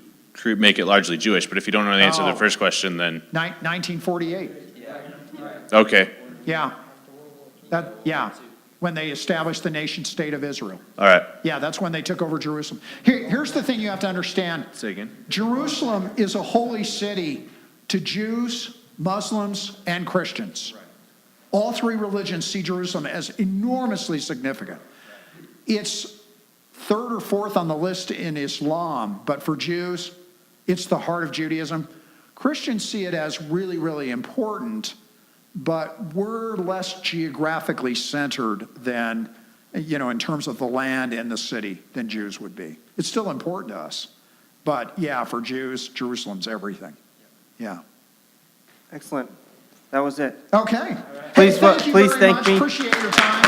S11: make it largely Jewish? But if you don't know the answer to the first question, then,
S2: 1948.
S11: okay,
S2: Yeah. Yeah. When they established the nation state of Israel.
S11: all right.
S2: Yeah, that's when they took over Jerusalem. Here's the thing you have to understand.
S11: Say again.
S2: Jerusalem is a holy city to Jews, Muslims, and Christians. All three religions see Jerusalem as enormously significant. It's third or fourth on the list in Islam, but for Jews, it's the heart of Judaism. Christians see it as really, really important, but we're less geographically centered than, in terms of the land and the city than Jews would be. It's still important to us. But yeah, for Jews, Jerusalem's everything. Yeah.
S5: Excellent. That was it.
S2: Okay.
S5: Please
S2: Hey, thank you
S5: please
S2: very
S5: thank
S2: much.
S5: me.
S2: Appreciate your time.